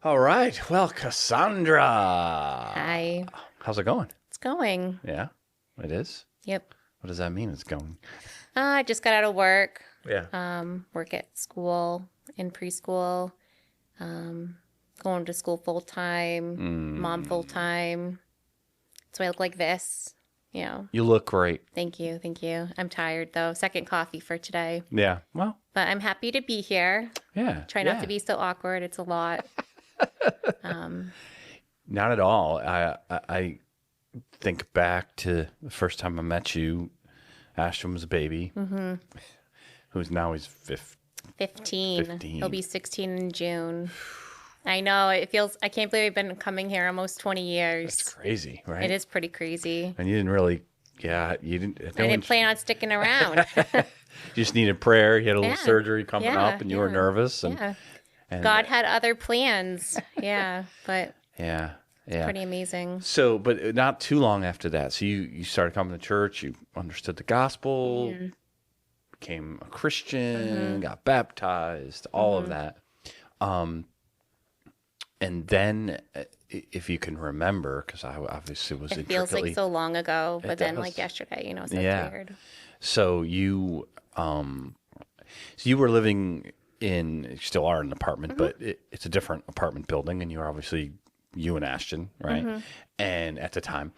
All right. Well, Cassandra. Hi. How's it going? It's going. Yeah, it is. Yep. What does that mean? It's going. I just got out of work. Yeah. Work at school, in preschool. Going to school full time. Mom full time. So I look like this. You know. You look great. Thank you. Thank you. I'm tired though. Second coffee for today. Yeah. Well. But I'm happy to be here. Yeah. Try not to be so awkward. It's a lot. Not at all. I think back to the first time I met you. Ashton was a baby. Mm-hmm. Who's now he's 15. 15. He'll be 16 in June. I know. It feels, I can't believe I've been coming here almost 20 years. That's crazy, right? It is pretty crazy. And you didn't really, you didn't. I didn't plan on sticking around. You just needed prayer. You had a little Yeah. surgery coming Yeah, up, and you were yeah. nervous. And, Yeah. and God had other plans. Yeah. But yeah, yeah. pretty amazing. So, but not too long after that. So you started coming to church. You understood the gospel, Mm-hmm. became a Christian, got baptized, all of that. And then, if you can remember, because I obviously was It feels intricately. like so long ago, but then does. like yesterday, you know, so Yeah. it's weird. So you were living in, you still are in an apartment, but it's a different apartment building, and you're obviously you and Ashton, right? And at the time,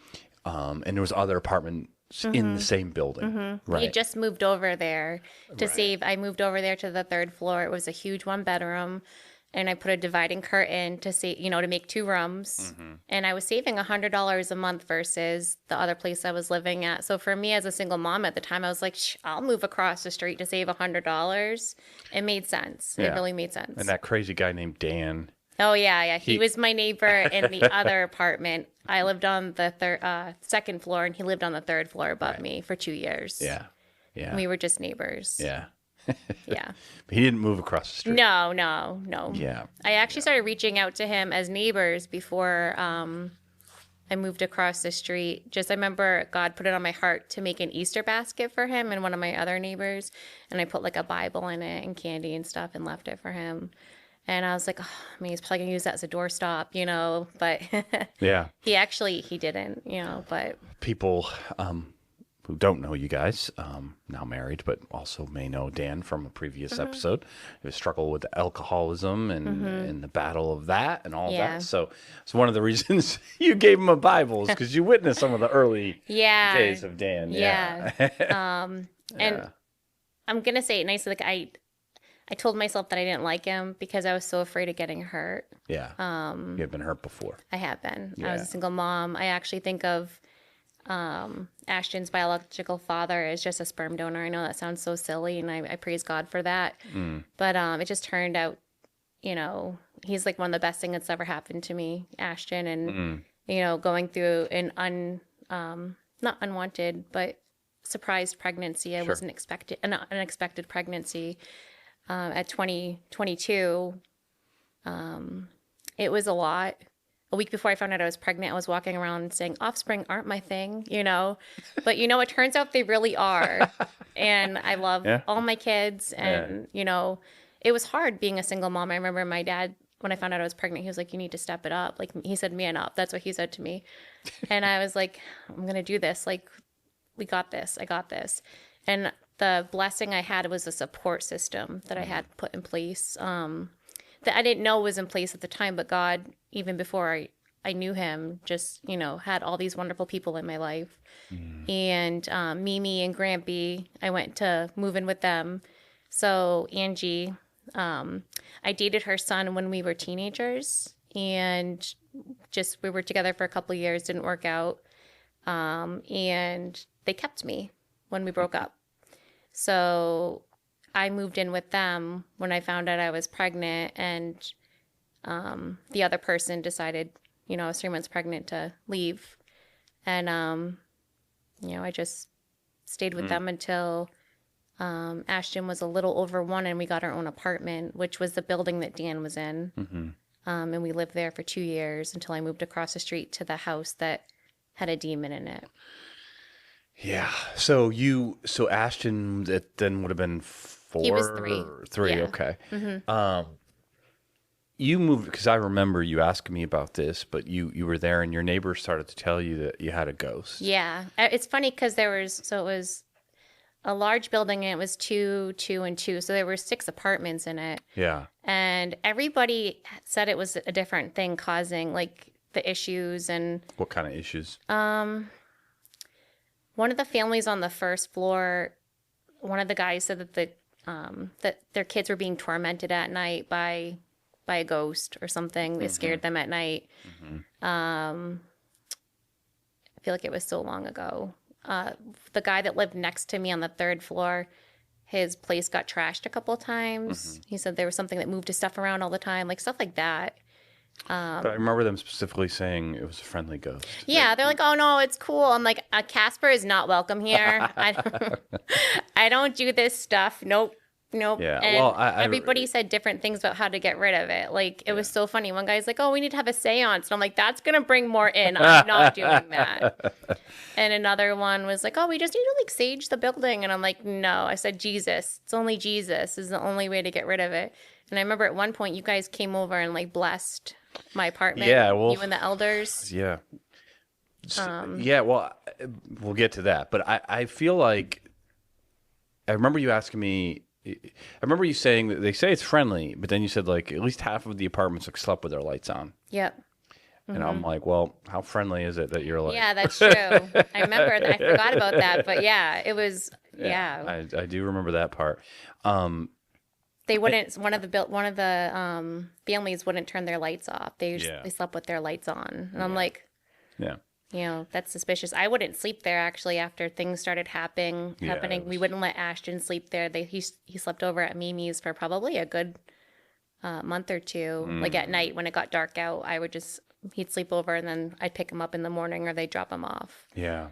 and there was other apartments in the same building, right? We just moved over there to save. I moved over there to the third floor. It was a huge 1-bedroom. And I put a dividing curtain to see, you know, to make 2 rooms. And I was saving $100 a month versus the other place I was living at. So for me as a single mom at the time, I was like, I'll move across the street to save $100. It made sense. Yeah. It really made sense. And that crazy guy named Dan. Oh, yeah. He was my neighbor in the other apartment. I lived on the second floor, and he lived on the third floor above me for 2 years. Yeah. Yeah. We were just neighbors. Yeah. Yeah. But he didn't move across the street. No. Yeah. I actually started reaching out to him as neighbors before I moved across the street. I remember God put it on my heart to make an Easter basket for him and one of my other neighbors. And I put like a Bible in it and candy and stuff and left it for him. And I was like, he's probably going to use that as a doorstop, you know, but Yeah. he didn't, you know, but People who don't know you guys, now married, but also may know Dan from a previous episode, who struggled with alcoholism and the battle of that and all Yeah. that. So it's one of the reasons you gave him a Bible is because you witnessed some of the early yeah. days of Dan. Yeah. And Yeah. I'm going to say it nicely. Like I told myself that I didn't like him because I was so afraid of getting hurt. Yeah. You had been hurt before. I have been. I Yeah. was a single mom. I actually think of Ashton's biological father as just a sperm donor. I know that sounds so silly, and I praise God for that. But it just turned out, you know, he's like one of the best things that's ever happened to me, Ashton. And, you know, going through an not unwanted, but surprised pregnancy. I wasn't expected, an unexpected pregnancy at 22. It was a lot. A week before I found out I was pregnant, I was walking around saying, offspring aren't my thing, you know. But, you know, it turns out they really are. And I love all my kids. And, you know, it was hard being a single mom. I remember my dad, when I found out I was pregnant, he was like, you need to step it up. Like, he said, man up. That's what he said to me. And I was like, I'm going to do this. Like, we got this. I got this. And the blessing I had was a support system that I had put in place. That I didn't know was in place at the time, but God, even before I knew him, just, you know, had all these wonderful people in my life. And Mimi and Grampy, I went to move in with them. So Angie, I dated her son when we were teenagers, and just we were together for a couple of years, didn't work out. And they kept me when we broke up. So I moved in with them when I found out I was pregnant, and the other person decided, you know, I was 3 months pregnant, to leave. And, you know, I just stayed with them until Ashton was a little over 1 and we got our own apartment, which was the building that Dan was in. And we lived there for 2 years until I moved across the street to the house that had a demon in it. Yeah. So Ashton, that then would have been 4? He was 3. 3, Yeah. okay. you moved, because I remember you asking me about this, but you were there and your neighbors started to tell you that you had a ghost. Yeah. It's funny because it was a large building and it was 2, 2, and 2. So there were 6 apartments in it. Yeah. And everybody said it was a different thing causing like the issues. And What kind of issues? one of the families on the first floor, one of the guys said that their kids were being tormented at night by a ghost or something. It scared them at night. I feel like it was so long ago. The guy that lived next to me on the 3rd floor, his place got trashed a couple of times. He said there was something that moved his stuff around all the time, like stuff like that. But I remember them specifically saying it was a friendly ghost. Yeah, they're like, "Oh no, it's cool." I'm like, "Casper is not welcome here. I don't do this stuff. Nope." Yeah. And Well, everybody said different things about how to get rid of it. Like, it was so funny. One guy's like, "Oh, we need to have a seance." And I'm like, "That's going to bring more in. I'm not doing that." And another one was like, "Oh, we just need to like sage the building." And I'm like, "No." I said, "Jesus. It's only Jesus is the only way to get rid of it." And I remember at one point you guys came over and like blessed my apartment. Yeah, well, you and the elders. Yeah. Yeah, well, we'll get to that. But I feel like I remember you asking me. I remember you saying that they say it's friendly, but then you said like at least half of the apartments like slept with their lights on. Yep. And I'm like, well, how friendly is it that you're like? Yeah, that's true. I remember that. I forgot about that, but yeah, it was. Yeah. I do remember that part. They wouldn't. One of the families wouldn't turn their lights off. They slept with their lights on, and I'm like, yeah. That's suspicious. I wouldn't sleep there actually after things started happening. We wouldn't let Ashton sleep there. He slept over at Mimi's for probably a good month or 2. Like at night when it got dark out, he'd sleep over and then I'd pick him up in the morning or they'd drop him off. Yeah.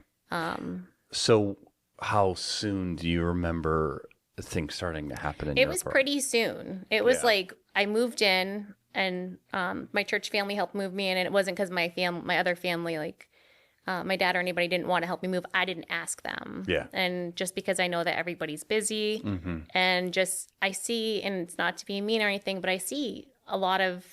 So how soon do you remember things starting to happen in your was apartment? Pretty soon. It was like I moved in and my church family helped move me in, and it wasn't because my other family, like my dad or anybody, didn't want to help me move. I didn't ask them. Yeah. And just because I know that everybody's busy and just I see, and it's not to be mean or anything, but I see a lot of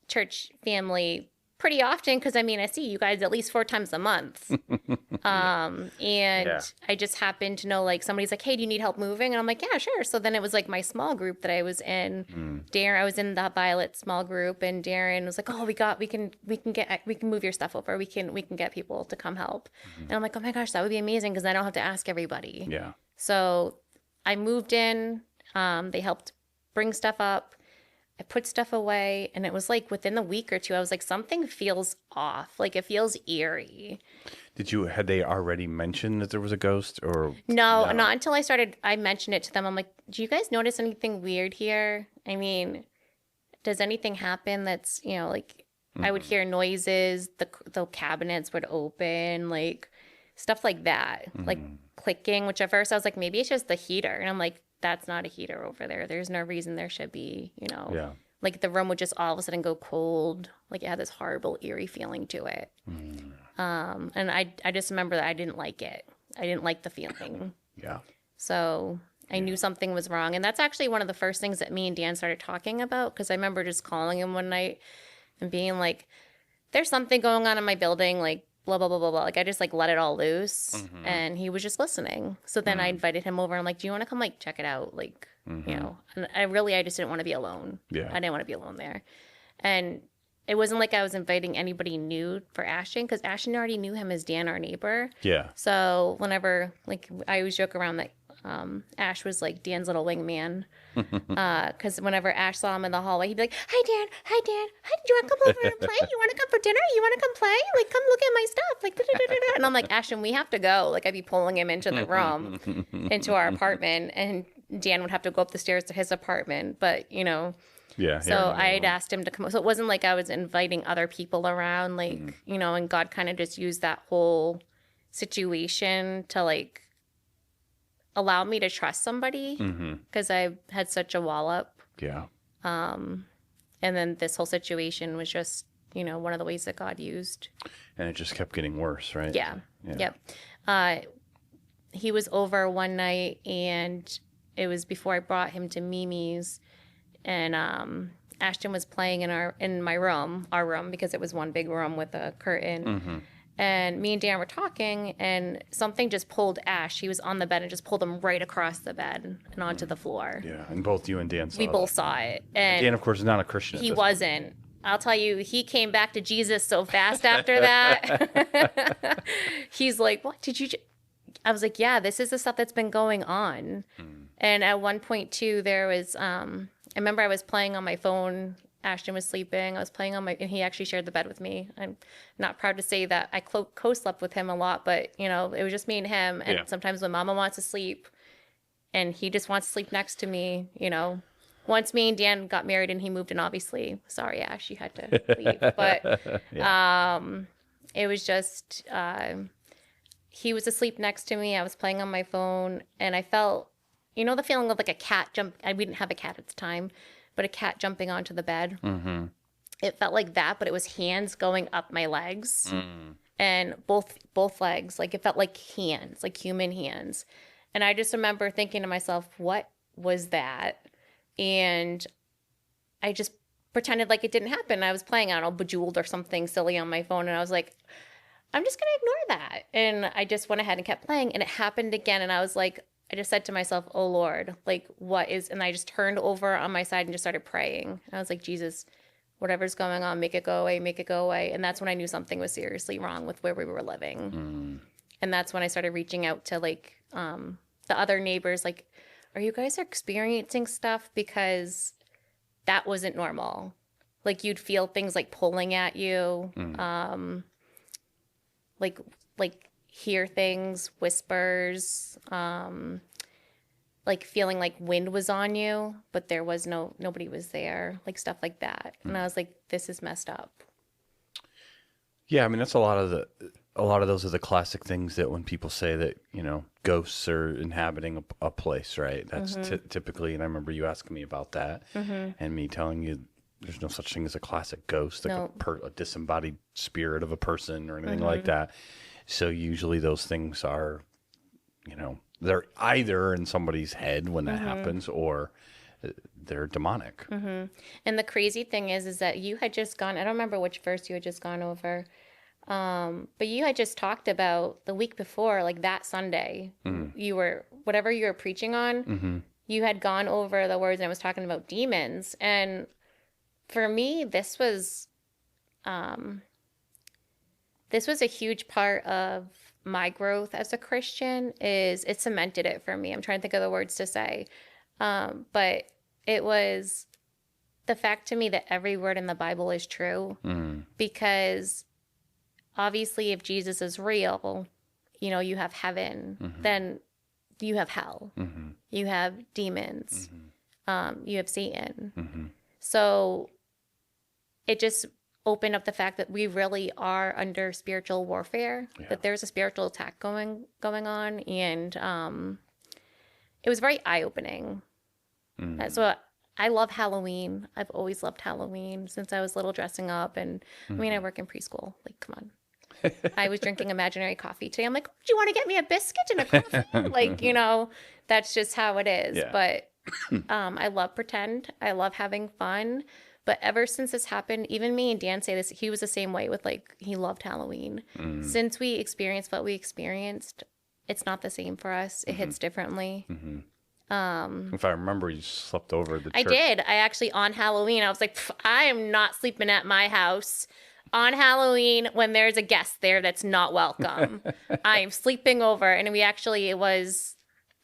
church family pretty often because I see you guys at least 4 times a month. I just happen to know like somebody's like, "Hey, do you need help moving?" And I'm like, "Yeah, sure." So then it was like my small group that I was in. Darren, I was in the Violet small group, and Darren was like, "Oh, we can move your stuff over. We can get people to come help." And I'm like, "Oh my gosh, that would be amazing because I don't have to ask everybody." Yeah. So I moved in. They helped bring stuff up. I put stuff away, and it was like within the week or 2, I was like, something feels off. Like it feels eerie. Had they already mentioned that there was a ghost or? No, not until I mentioned it to them. I'm like, "Do you guys notice anything weird here? I mean, does anything happen that's, like I would hear noises, the cabinets would open, like stuff like that, like clicking," which at first I was like, maybe it's just the heater. And I'm like, that's not a heater over there. There's no reason there should be, like the room would just all of a sudden go cold. Like it had this horrible, eerie feeling to it. And I just remember that I didn't like it. I didn't like the feeling. Yeah. So I knew something was wrong. And that's actually one of the first things that me and Dan started talking about, because I remember just calling him one night and being like, "There's something going on in my building, like blah, blah, blah, blah, blah." Like I just like let it all loose and he was just listening. So then I invited him over. I'm like, "Do you want to come like check it out?" Like, and I just didn't want to be alone. Yeah. I didn't want to be alone there. And it wasn't like I was inviting anybody new for Ashton, because Ashton already knew him as Dan, our neighbor. Yeah. So whenever, like, I always joke around that Ash was like Dan's little wingman. Because whenever Ash saw him in the hallway, he'd be like, "Hi, Dan. Hi, Dan. Hi, do you want to come over and play? You want to come for dinner? You want to come play? Like, come look at my stuff." Like, da-da-da-da-da. And I'm like, "Ashton, we have to go." Like, I'd be pulling him into the room, into our apartment, and Dan would have to go up the stairs to his apartment. But, Yeah. So I had asked him to come. So it wasn't like I was inviting other people around, like, and God kind of just used that whole situation to like allow me to trust somebody, because I had such a wallop. Yeah. And then this whole situation was just, one of the ways that God used. And it just kept getting worse, right? Yeah. Yep. He was over one night, and it was before I brought him to Mimi's. and Ashton was playing in my room, our room, because it was one big room with a curtain. Mm-hmm. And me and Dan were talking, and something just pulled Ash. He was on the bed and just pulled him right across the bed and onto the floor. Yeah, and both you and Dan saw We that. both saw it. And Dan, of course, is not a Christian. He wasn't. I'll tell you, he came back to Jesus so fast after that. He's like, what did you... I was like, yeah, this is the stuff that's been going on. And at one point, too, there was... I remember I was playing on my phone. Ashton was sleeping. I was playing on my... And he actually shared the bed with me. I'm not proud to say that I co-slept with him a lot, but, you know, it was just me and him. And sometimes when Mama wants to sleep and he just wants to sleep next to me, you know... Once me and Dan got married and he moved in, obviously. Sorry, Ash, you had to leave. But it was just, he was asleep next to me. I was playing on my phone. And I felt, you know, the feeling of like a cat we didn't have a cat at the time, but a cat jumping onto the bed. Mm-hmm. It felt like that, but it was hands going up my legs. And both legs. Like it felt like hands, like human hands. And I just remember thinking to myself, what was that? And I just pretended like it didn't happen. I was playing, I don't know, Bejeweled or something silly on my phone. And I was like, I'm just going to ignore that. And I just went ahead and kept playing. And it happened again. And I was like, I just said to myself, oh, Lord, like, what is... And I just turned over on my side and just started praying. And I was like, Jesus, whatever's going on, make it go away, make it go away. And that's when I knew something was seriously wrong with where we were living. And that's when I started reaching out to, like, the other neighbors, like, are you guys experiencing stuff? Because that wasn't normal. Like you'd feel things like pulling at you, like hear things, whispers, like feeling like wind was on you, but there was nobody was there, like stuff like that. And I was like, this is messed up. Yeah, I mean that's a lot of those are the classic things that when people say that, you know, ghosts are inhabiting a place, right? That's typically, and I remember you asking me about that and me telling you there's no such thing as a classic ghost, like a disembodied spirit of a person or anything like that. So usually those things are, you know, they're either in somebody's head when that happens or they're demonic. And the crazy thing is that you had just gone, I don't remember which verse you had just gone over, but you had just talked about the week before, like that Sunday, you were, whatever you were preaching on, you had gone over the words and I was talking about demons. And for me, this was a huge part of my growth as a Christian. It cemented it for me. I'm trying to think of the words to say. But it was the fact to me that every word in the Bible is true, because obviously if Jesus is real, you know, you have heaven, then you have hell, you have demons, you have Satan. So it just opened up the fact that we really are under spiritual warfare, that there's a spiritual attack going on. And it was very eye-opening. So I love Halloween. I've always loved Halloween since I was little, dressing up. And I mean, I work in preschool. Like, come on. I was drinking imaginary coffee today. I'm like, do you want to get me a biscuit and a coffee? Like, you know, that's just how it is. Yeah. But I love pretend. I love having fun. But ever since this happened, even me and Dan say this, he was the same way with, like, he loved Halloween. Since we experienced what we experienced, it's not the same for us. It hits differently. If I remember, you slept over at the church. I did. I actually, on Halloween, I was like, I am not sleeping at my house on Halloween when there's a guest there that's not welcome. I am sleeping over. And it was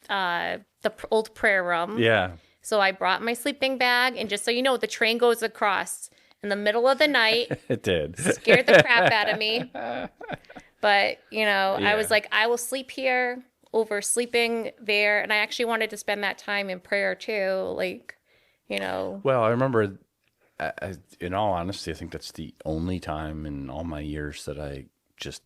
the old prayer room. Yeah. So I brought my sleeping bag, and just so you know, the train goes across in the middle of the night. It did. Scared the crap out of me. But, you know, I was like, I will sleep here over sleeping there. And I actually wanted to spend that time in prayer too. Like, you know. Well, I remember, in all honesty, I think that's the only time in all my years that I just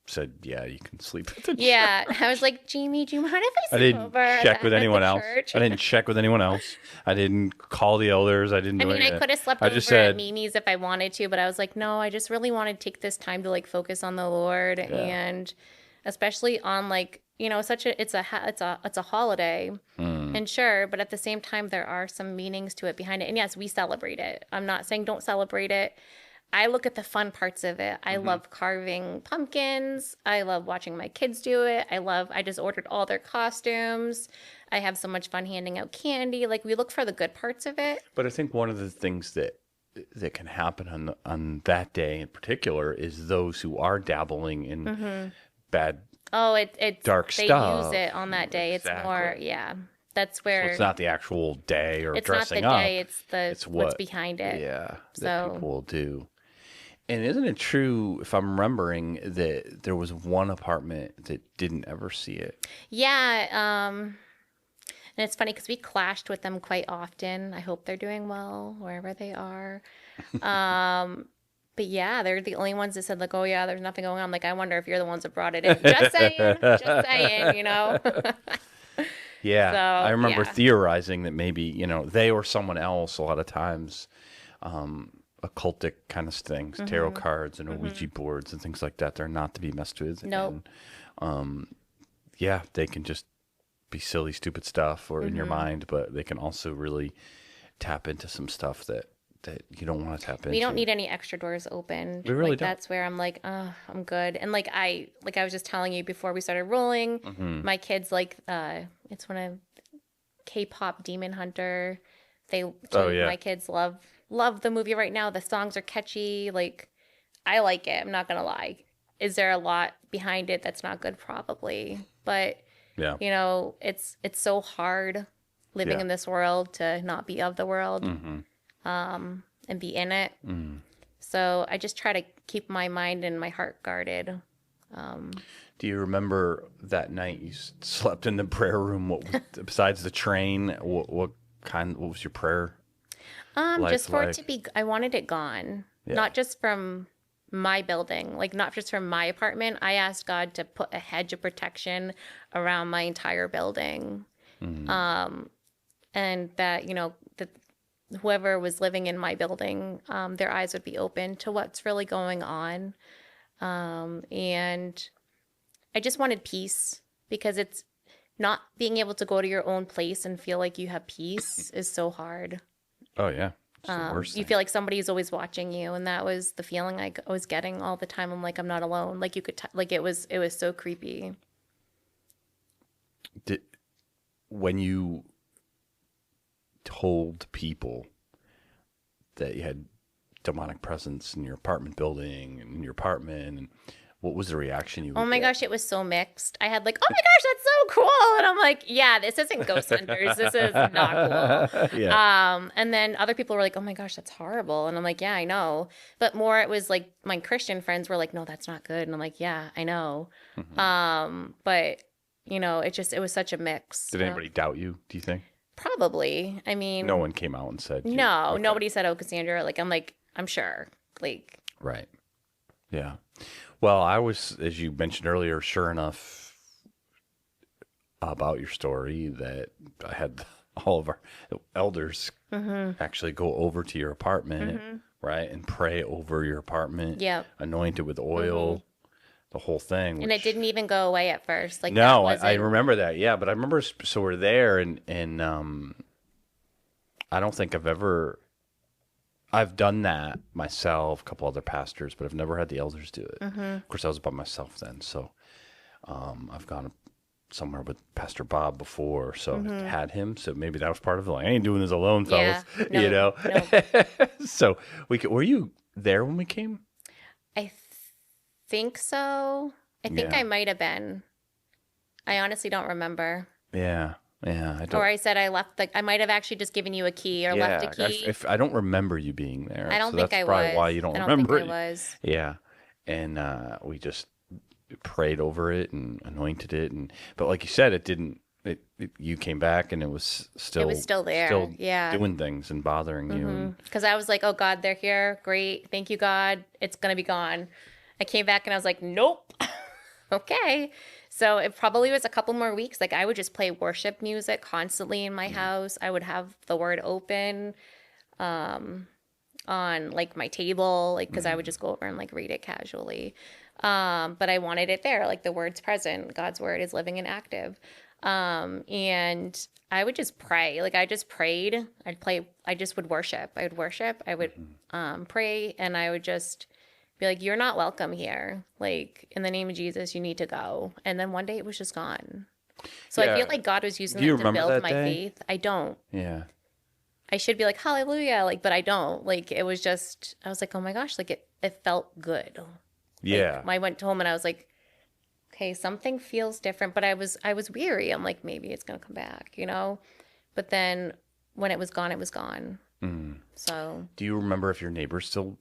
said, yeah, you can sleep at the church. I was like, Jamie, do you mind if I sleep over? I didn't check with anyone else. I didn't check with anyone else. I didn't call the elders. I didn't do anything. I could have slept over at Mimi's if I wanted to, but I was like, no, I just really want to take this time to, like, focus on the Lord. And especially on, like, you know, it's a holiday. And sure, but at the same time, there are some meanings to it behind it. And yes, we celebrate it. I'm not saying don't celebrate it. I look at the fun parts of it. I love carving pumpkins. I love watching my kids do it. I just ordered all their costumes. I have so much fun handing out candy. Like, we look for the good parts of it. But I think one of the things that can happen on that day in particular is those who are dabbling in bad, It's dark they stuff. Use it on that day. Exactly. It's more, that's where So it's not the actual day or it's dressing not the up. day. It's what's behind it. Yeah, So that people will do. And isn't it true, if I'm remembering, that there was one apartment that didn't ever see it? Yeah. And it's funny because we clashed with them quite often. I hope they're doing well wherever they are. But yeah, they're the only ones that said, like, oh yeah, there's nothing going on. Like, I wonder if you're the ones that brought it in. Just saying, you know. Yeah, So, I remember yeah. theorizing that maybe, they or someone else a lot of times, occultic kind of things, tarot cards and Ouija boards and things like that, they're not to be messed with. Nope. And, yeah, they can just be silly, stupid stuff or in your mind, but they can also really tap into some stuff that you don't want to tap into. We don't need any extra doors open. We really don't. That's where I'm like, oh, I'm good. And like I was just telling you before we started rolling, my kids it's one of K-pop Demon Hunter. My kids love the movie right now. The songs are catchy. Like, I like it. I'm not gonna lie. Is there a lot behind it that's not good? Probably, but Yeah. it's so hard living in this world to not be of the world. And be in it. So I just try to keep my mind and my heart guarded. Do you remember that night you slept in the prayer room? What was, besides the train? What was your prayer? Just for it to be. I wanted it gone, not just from my building, like not just from my apartment. I asked God to put a hedge of protection around my entire building, and that that whoever was living in my building, their eyes would be open to what's really going on. And I just wanted peace, because it's not being able to go to your own place and feel like you have peace is so hard. Oh, yeah. It's the worst You thing. feel like somebody's always watching you. And that was the feeling I was getting all the time. I'm like, I'm not alone. Like, you could, it was so creepy. When you told people that you had demonic presence in your apartment building and in your apartment, and what was the reaction you would Oh my get? gosh, it was so mixed. I had like, oh my gosh, that's so cool. And I'm like, yeah, this isn't Ghost Hunters. This is not cool. Yeah. And then other people were like, oh my gosh, that's horrible. And I'm like, yeah, I know. But more, it was like my Christian friends were like, no, that's not good. And I'm like, yeah, I know. But it was such a mix. Did anybody doubt you, do you think? Probably. I mean, No one came out and said no, okay. nobody said, oh, Cassandra. Like, I'm sure. Like, Right. Yeah. Well, I was, as you mentioned earlier, sure enough about your story, that I had all of our elders actually go over to your apartment, right, and pray over your apartment. Yep. Anoint it with oil, the whole thing. and it didn't even go away at first. Like, No, that I wasn't- remember that. Yeah, but I remember, so we're there, and I don't think I've done that myself, a couple other pastors, but I've never had the elders do it. Of course, I was by myself then, so I've gone somewhere with Pastor Bob before, so I had him. So maybe that was part of it. Like, I ain't doing this alone, fellas. Yeah. No. So were you there when we came? I think so. I think Yeah. I might have been. I honestly don't remember. Yeah. I don't. Or I said I left. I might have actually just given you a key or left a key. If I don't remember you being there. I don't so think that's I probably was. why you don't I don't remember think it. I was. Yeah, and we just prayed over it and anointed it, but like you said, it didn't. You came back and it was still there. still Yeah. doing things and bothering you. And, Because I was like, oh God, they're here. Great. Thank you, God. It's going to be gone. I came back and I was like, nope. Okay. So it probably was a couple more weeks. Like, I would just play worship music constantly in my house. I would have the word open on like my table, like, because I would just go over and like read it casually. But I wanted it there, like the word's present. God's word is living and active. And I would just pray. Like I just prayed. I just would worship. I would worship. I would pray, and I would just be like, "You're not welcome here. Like in the name of Jesus, you need to go." And then one day it was just gone. So I feel like God was using it to build my faith. I don't. Yeah. I should be like, hallelujah, like, but I don't. Like, it was just, I was like, oh my gosh, like, it felt good. Yeah. Like, I went home and I was like, okay, something feels different, but I was weary. I'm like, maybe it's going to come back, you know? But then when it was gone, it was gone. Mm. So. Do you remember if your neighbors still?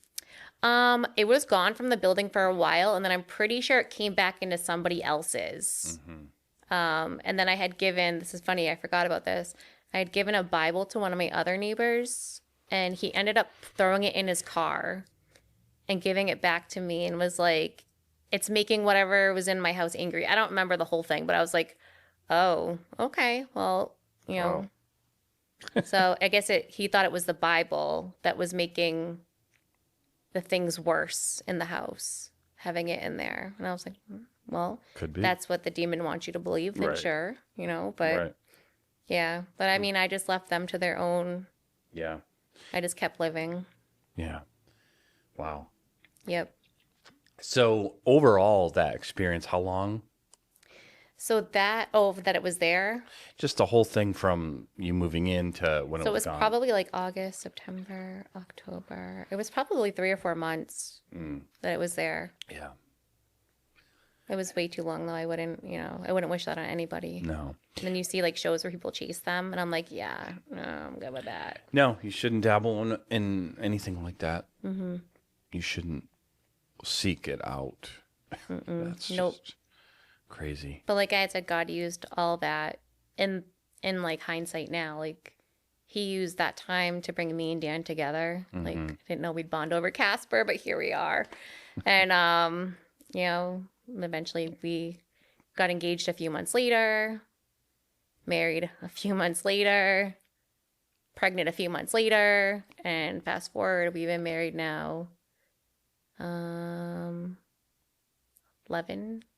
It was gone from the building for a while, and then I'm pretty sure it came back into somebody else's. And then I had given, this is funny, I forgot about this. I had given a Bible to one of my other neighbors, and he ended up throwing it in his car and giving it back to me and was like, it's making whatever was in my house angry. I don't remember the whole thing, but I was like, oh, okay, well, you know. Oh. So I guess he thought it was the Bible that was making the things worse in the house, having it in there. And I was like, well, could be. That's what the demon wants you to believe, then sure, you know, but yeah. But I mean, I just left them to their own. Yeah. I just kept living. Yeah. Wow. Yep. So overall, that experience, how long? So that it was there? Just the whole thing from you moving in to when it was gone. So it was probably like August, September, October. It was probably 3 or 4 months that it was there. Yeah. It was way too long, though. I wouldn't wish that on anybody. No. And then you see like shows where people chase them, and I'm like, yeah, no, I'm good with that. No, you shouldn't dabble in anything like that. Mm-hmm. You shouldn't seek it out. That's just crazy. But like I had said, God used all that in like hindsight now. Like he used that time to bring me and Dan together. Mm-hmm. Like I didn't know we'd bond over Casper, but here we are. And you know, eventually we got engaged a few months later, married a few months later, pregnant a few months later, and fast forward, we've been married now 11,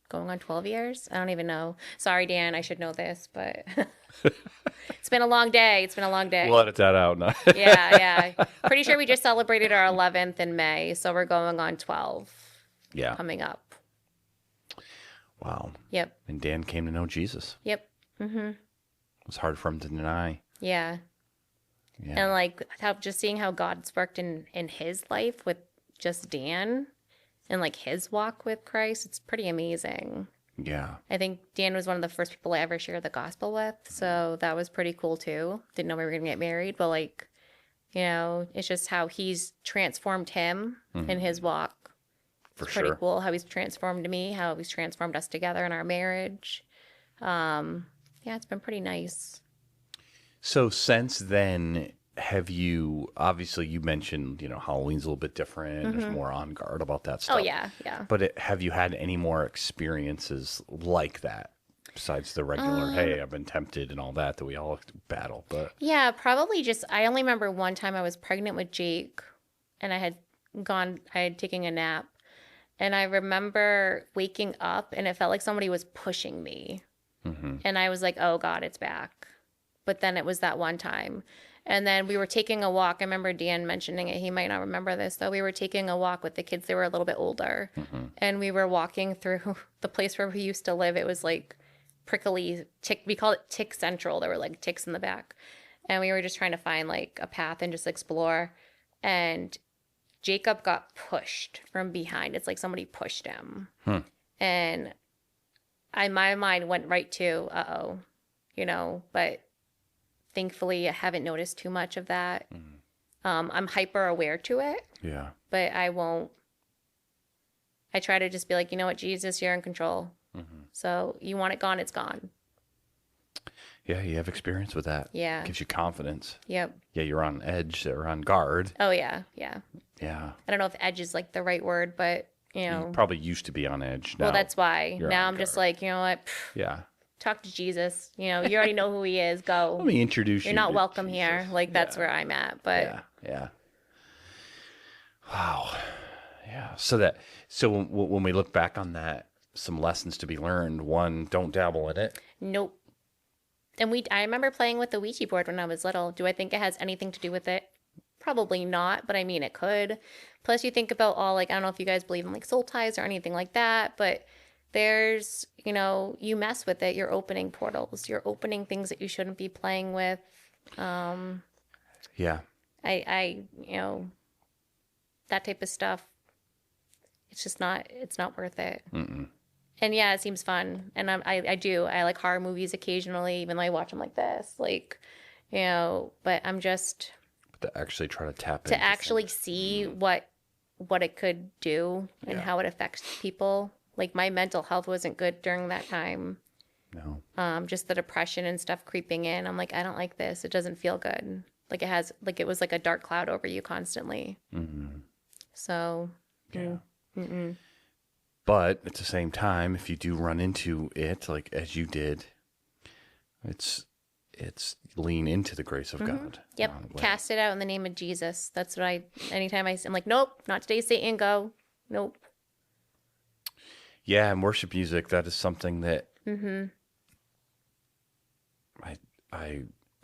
going on 12 years. I don't even know. Sorry, Dan, I should know this, but it's been a long day. It's been a long day. We'll edit that out now. Yeah. Pretty sure we just celebrated our 11th in May, so we're going on 12. Yeah. Coming up. Wow. Yep. And Dan came to know Jesus. Yep. Mm-hmm. It was hard for him to deny. Yeah. And like just seeing how God's worked in his life with just Dan and like his walk with Christ, it's pretty amazing. Yeah. I think Dan was one of the first people I ever shared the gospel with, so that was pretty cool too. Didn't know we were going to get married, but like, you know, it's just how he's transformed him in his walk. For it's pretty cool how he's transformed me, how he's transformed us together in our marriage. Yeah, it's been pretty nice. So since then, have you, obviously you mentioned, you know, Halloween's a little bit different. There's more on guard about that stuff. Oh, yeah. But have you had any more experiences like that? Besides the regular, hey, I've been tempted and all that we all battle. But yeah, probably just, I only remember one time I was pregnant with Jake and I had taken a nap. And I remember waking up and it felt like somebody was pushing me. Mm-hmm. And I was like, oh God, it's back. But then it was that one time. And then we were taking a walk. I remember Dan mentioning it. He might not remember this, though. We were taking a walk with the kids. They were a little bit older. Mm-hmm. And we were walking through the place where we used to live. It was like prickly tick. We called it Tick Central. There were like ticks in the back. And we were just trying to find like a path and just explore. And Jacob got pushed from behind. It's like somebody pushed him. And my mind went right to, uh-oh, you know, but thankfully I haven't noticed too much of that. I'm hyper aware to it. Yeah. But I try to just be like, you know what, Jesus, you're in control. Mm-hmm. So you want it gone, it's gone. Yeah, you have experience with that. Yeah. It gives you confidence. Yep. Yeah, you're on edge or on guard. Oh, yeah. Yeah. I don't know if edge is like the right word, but, you know. You probably used to be on edge. Now well, that's why. Now I'm just like, you know what? Yeah. Talk to Jesus. You know, you already know who he is. Go. Let me introduce you. You're not welcome here. Like, that's where I'm at. But Yeah. Wow. Yeah. So when we look back on that, some lessons to be learned. One, don't dabble in it. Nope. I remember playing with the Ouija board when I was little. Do I think it has anything to do with it? Probably not, but I mean, it could. Plus, you think about all, like, I don't know if you guys believe in like soul ties or anything like that, but there's, you mess with it, you're opening portals, you're opening things that you shouldn't be playing with. Yeah. I that type of stuff, it's not worth it. Mm-mm. And yeah, it seems fun. And I like horror movies occasionally, even though I watch them like this, like, but I'm just to actually try to tap to into actually things. see what it could do and how it affects people. Like my mental health wasn't good during that time. No. Just the depression and stuff creeping in. I'm like, I don't like this. It doesn't feel good. Like it was like a dark cloud over you constantly. Mm-hmm. So, yeah. But at the same time, if you do run into it, like as you did, it's lean into the grace of God. Yep. Cast it out in the name of Jesus. That's what anytime I'm like, nope, not today, Satan, go. Nope. Yeah. And worship music, that is something that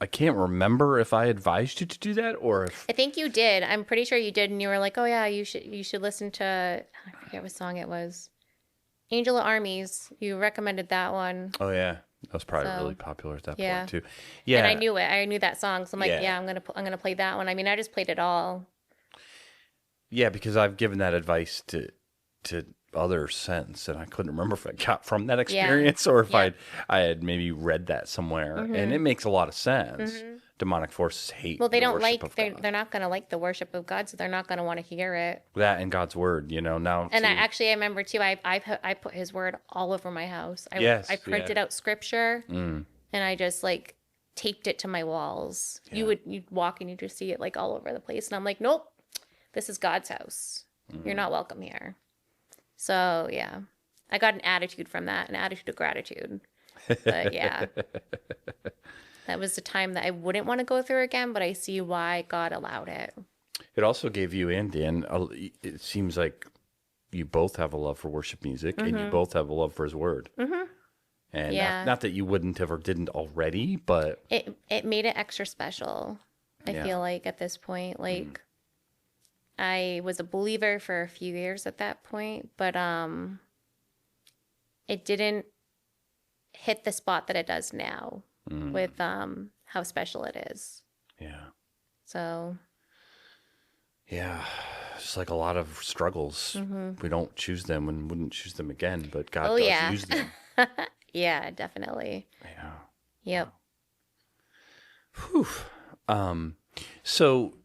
I can't remember if I advised you to do that or if I think you did. I'm pretty sure you did, and you were like, "Oh yeah, you should listen to." I forget what song it was. Angel of Armies. You recommended that one. Oh yeah, that was probably really popular at that point too. Yeah, and I knew it. I knew that song, so I'm like, Yeah. I'm gonna play that one. I mean, I just played it all. Yeah, because I've given that advice to others since, and I couldn't remember if I got from that experience or if I had maybe read that somewhere. And it makes a lot of sense. Demonic forces hate. Well, they the don't worship like. of God. They're not gonna like the worship of God, so they're not gonna want to hear it. That and God's word, now. And I remember too. I put His word all over my house. I printed out scripture, and I just like taped it to my walls. Yeah. You'd walk and you just see it like all over the place, and I'm like, nope, this is God's house. You're not welcome here. So yeah, I got an attitude from that, an attitude of gratitude. But yeah, that was the time that I wouldn't want to go through again, but I see why God allowed it. It also gave you and Dan, it seems like you both have a love for worship music and you both have a love for His word. And not that you wouldn't have or didn't already, but it made it extra special. I feel like at this point, like I was a believer for a few years at that point, but it didn't hit the spot that it does now with how special it is. Yeah. So. Yeah, it's like a lot of struggles. We don't choose them and wouldn't choose them again, but God does use them. Yeah, definitely. Yeah. Yep. Whew. So,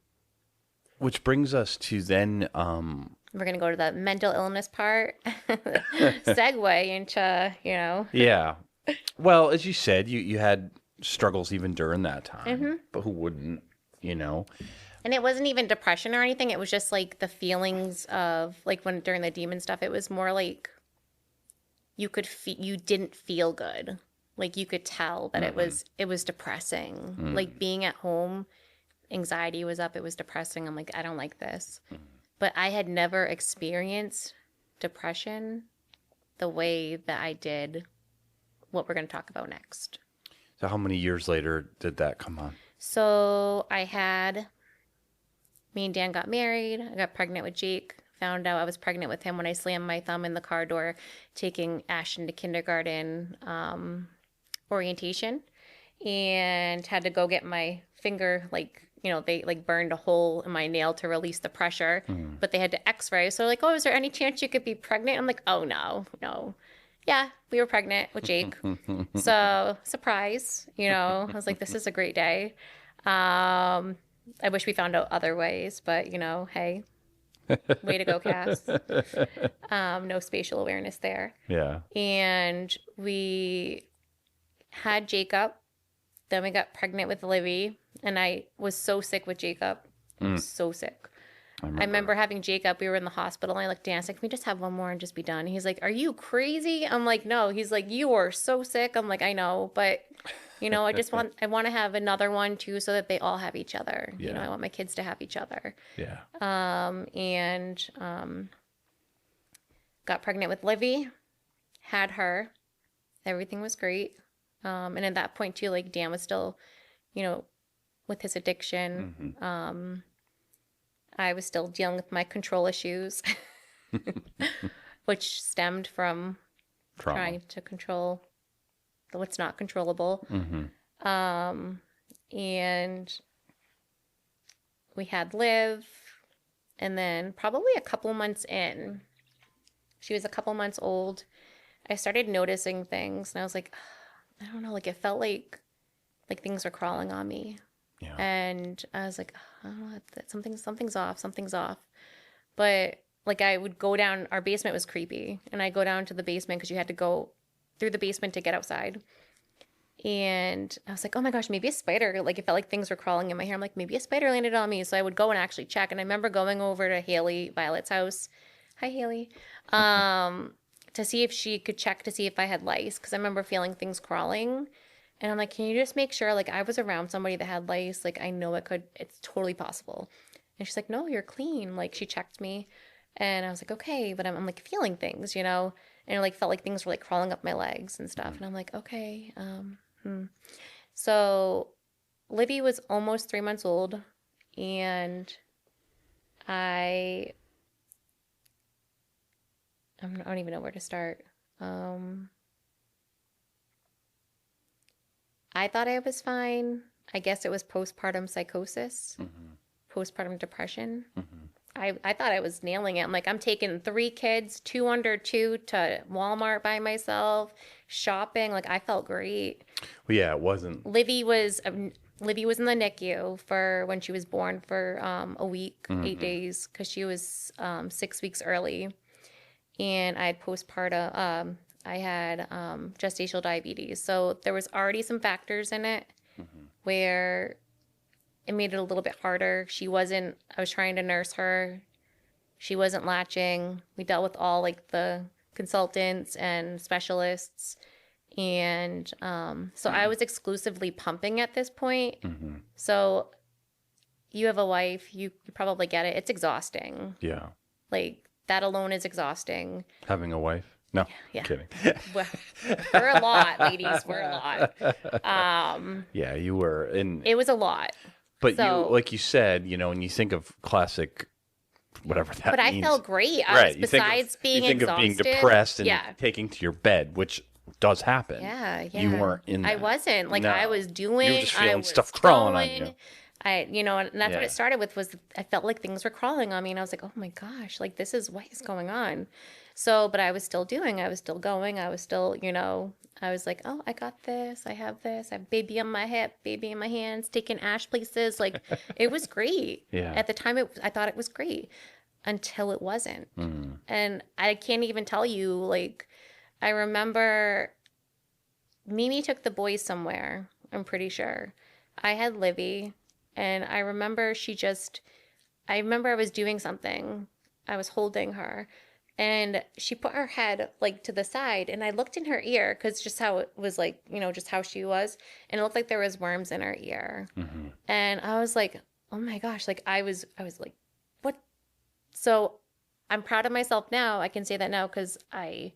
which brings us to then. We're going to go to the mental illness part. Segue into, Yeah. Well, as you said, you had struggles even during that time, but who wouldn't, And it wasn't even depression or anything. It was just like the feelings of like during the demon stuff, it was more like you didn't feel good. Like you could tell that it was depressing. Like being at home, anxiety was up. It was depressing. I'm like, I don't like this. But I had never experienced depression the way that I did what we're going to talk about next. So how many years later did that come on? So me and Dan got married. I got pregnant with Jake. Found out I was pregnant with him when I slammed my thumb in the car door taking Ashton to kindergarten orientation, and had to go get my finger, they like burned a hole in my nail to release the pressure, but they had to x-ray. So like, oh, is there any chance you could be pregnant? I'm like, oh, no. Yeah, we were pregnant with Jake. So surprise, I was like, this is a great day. I wish we found out other ways, but hey, way to go, Cass. No spatial awareness there. Yeah. And we had Jacob. Then we got pregnant with Livy, and I was so sick with Jacob. So sick. I remember having Jacob. We were in the hospital, and I looked down. I was like, can we just have one more and just be done? He's like, are you crazy? I'm like, no. He's like, you are so sick. I'm like, I know, but I want to have another one too, so that they all have each other. Yeah. I want my kids to have each other. Yeah. Got pregnant with Livy, had her. Everything was great. And at that point too, like Dan was still, with his addiction. I was still dealing with my control issues, which stemmed from Trauma. trying to control what's not controllable. And we had Liv, and then probably a couple months in, she was a couple months old, I started noticing things, and I was like, I don't know, like it felt like things were crawling on me. Yeah. And I was like, oh, something's off. But like I would go down, our basement was creepy, and I go down to the basement because you had to go through the basement to get outside. And I was like, oh my gosh, maybe a spider. Like it felt like things were crawling in my hair. I'm like, maybe a spider landed on me. So I would go and actually check. And I remember going over to Haley Violet's house. Hi, Haley. To see if she could check to see if I had lice, because I remember feeling things crawling. And I'm like, can you just make sure, like I was around somebody that had lice, like I know it's totally possible. And she's like, no, you're clean. Like she checked me, and I was like, okay, but I'm like feeling things, and it like felt like things were like crawling up my legs and stuff. And I'm like, okay. So Livy was almost 3 months old, and I don't even know where to start. I thought I was fine. I guess it was postpartum psychosis, postpartum depression. I thought I was nailing it. I'm like, I'm taking 3 kids, 2 under 2 to Walmart by myself, shopping. Like I felt great. Well, yeah, it wasn't. Livy was in the NICU for when she was born for a week, 8 days, because she was 6 weeks early. And I had postpartum, I had gestational diabetes. So there was already some factors in it where it made it a little bit harder. I was trying to nurse her. She wasn't latching. We dealt with all like the consultants and specialists. And so I was exclusively pumping at this point. So you have a wife, you probably get it. It's exhausting. Yeah. Like that alone is exhausting. Having a wife? No, yeah. Kidding. We're a lot, ladies. We're a lot. Yeah, you were. It was a lot. But you, like you said, when you think of classic, whatever that means. But I felt great. Besides being exhausted. You think of being depressed and taking to your bed, which does happen. Yeah. You weren't in that. I wasn't. Like, no. I was doing. You were just feeling stuff crawling on you. And that's what it started with, was I felt like things were crawling on me, and I was like, oh my gosh, like what is going on? So, but I was still doing, I was still going, I was still, I was like, oh, I got this, I have this, I have baby on my hip, baby in my hands, taking Ash places. Like, it was great. Yeah. At the time, I thought it was great until it wasn't. And I can't even tell you, like, I remember Mimi took the boys somewhere, I'm pretty sure. I had Livy. And I remember I was doing something. I was holding her, and she put her head like to the side, and I looked in her ear, because just how it was, like, just how she was. And it looked like there was worms in her ear. And I was like, oh my gosh, like I was like, what? So I'm proud of myself now. I can say that now, because I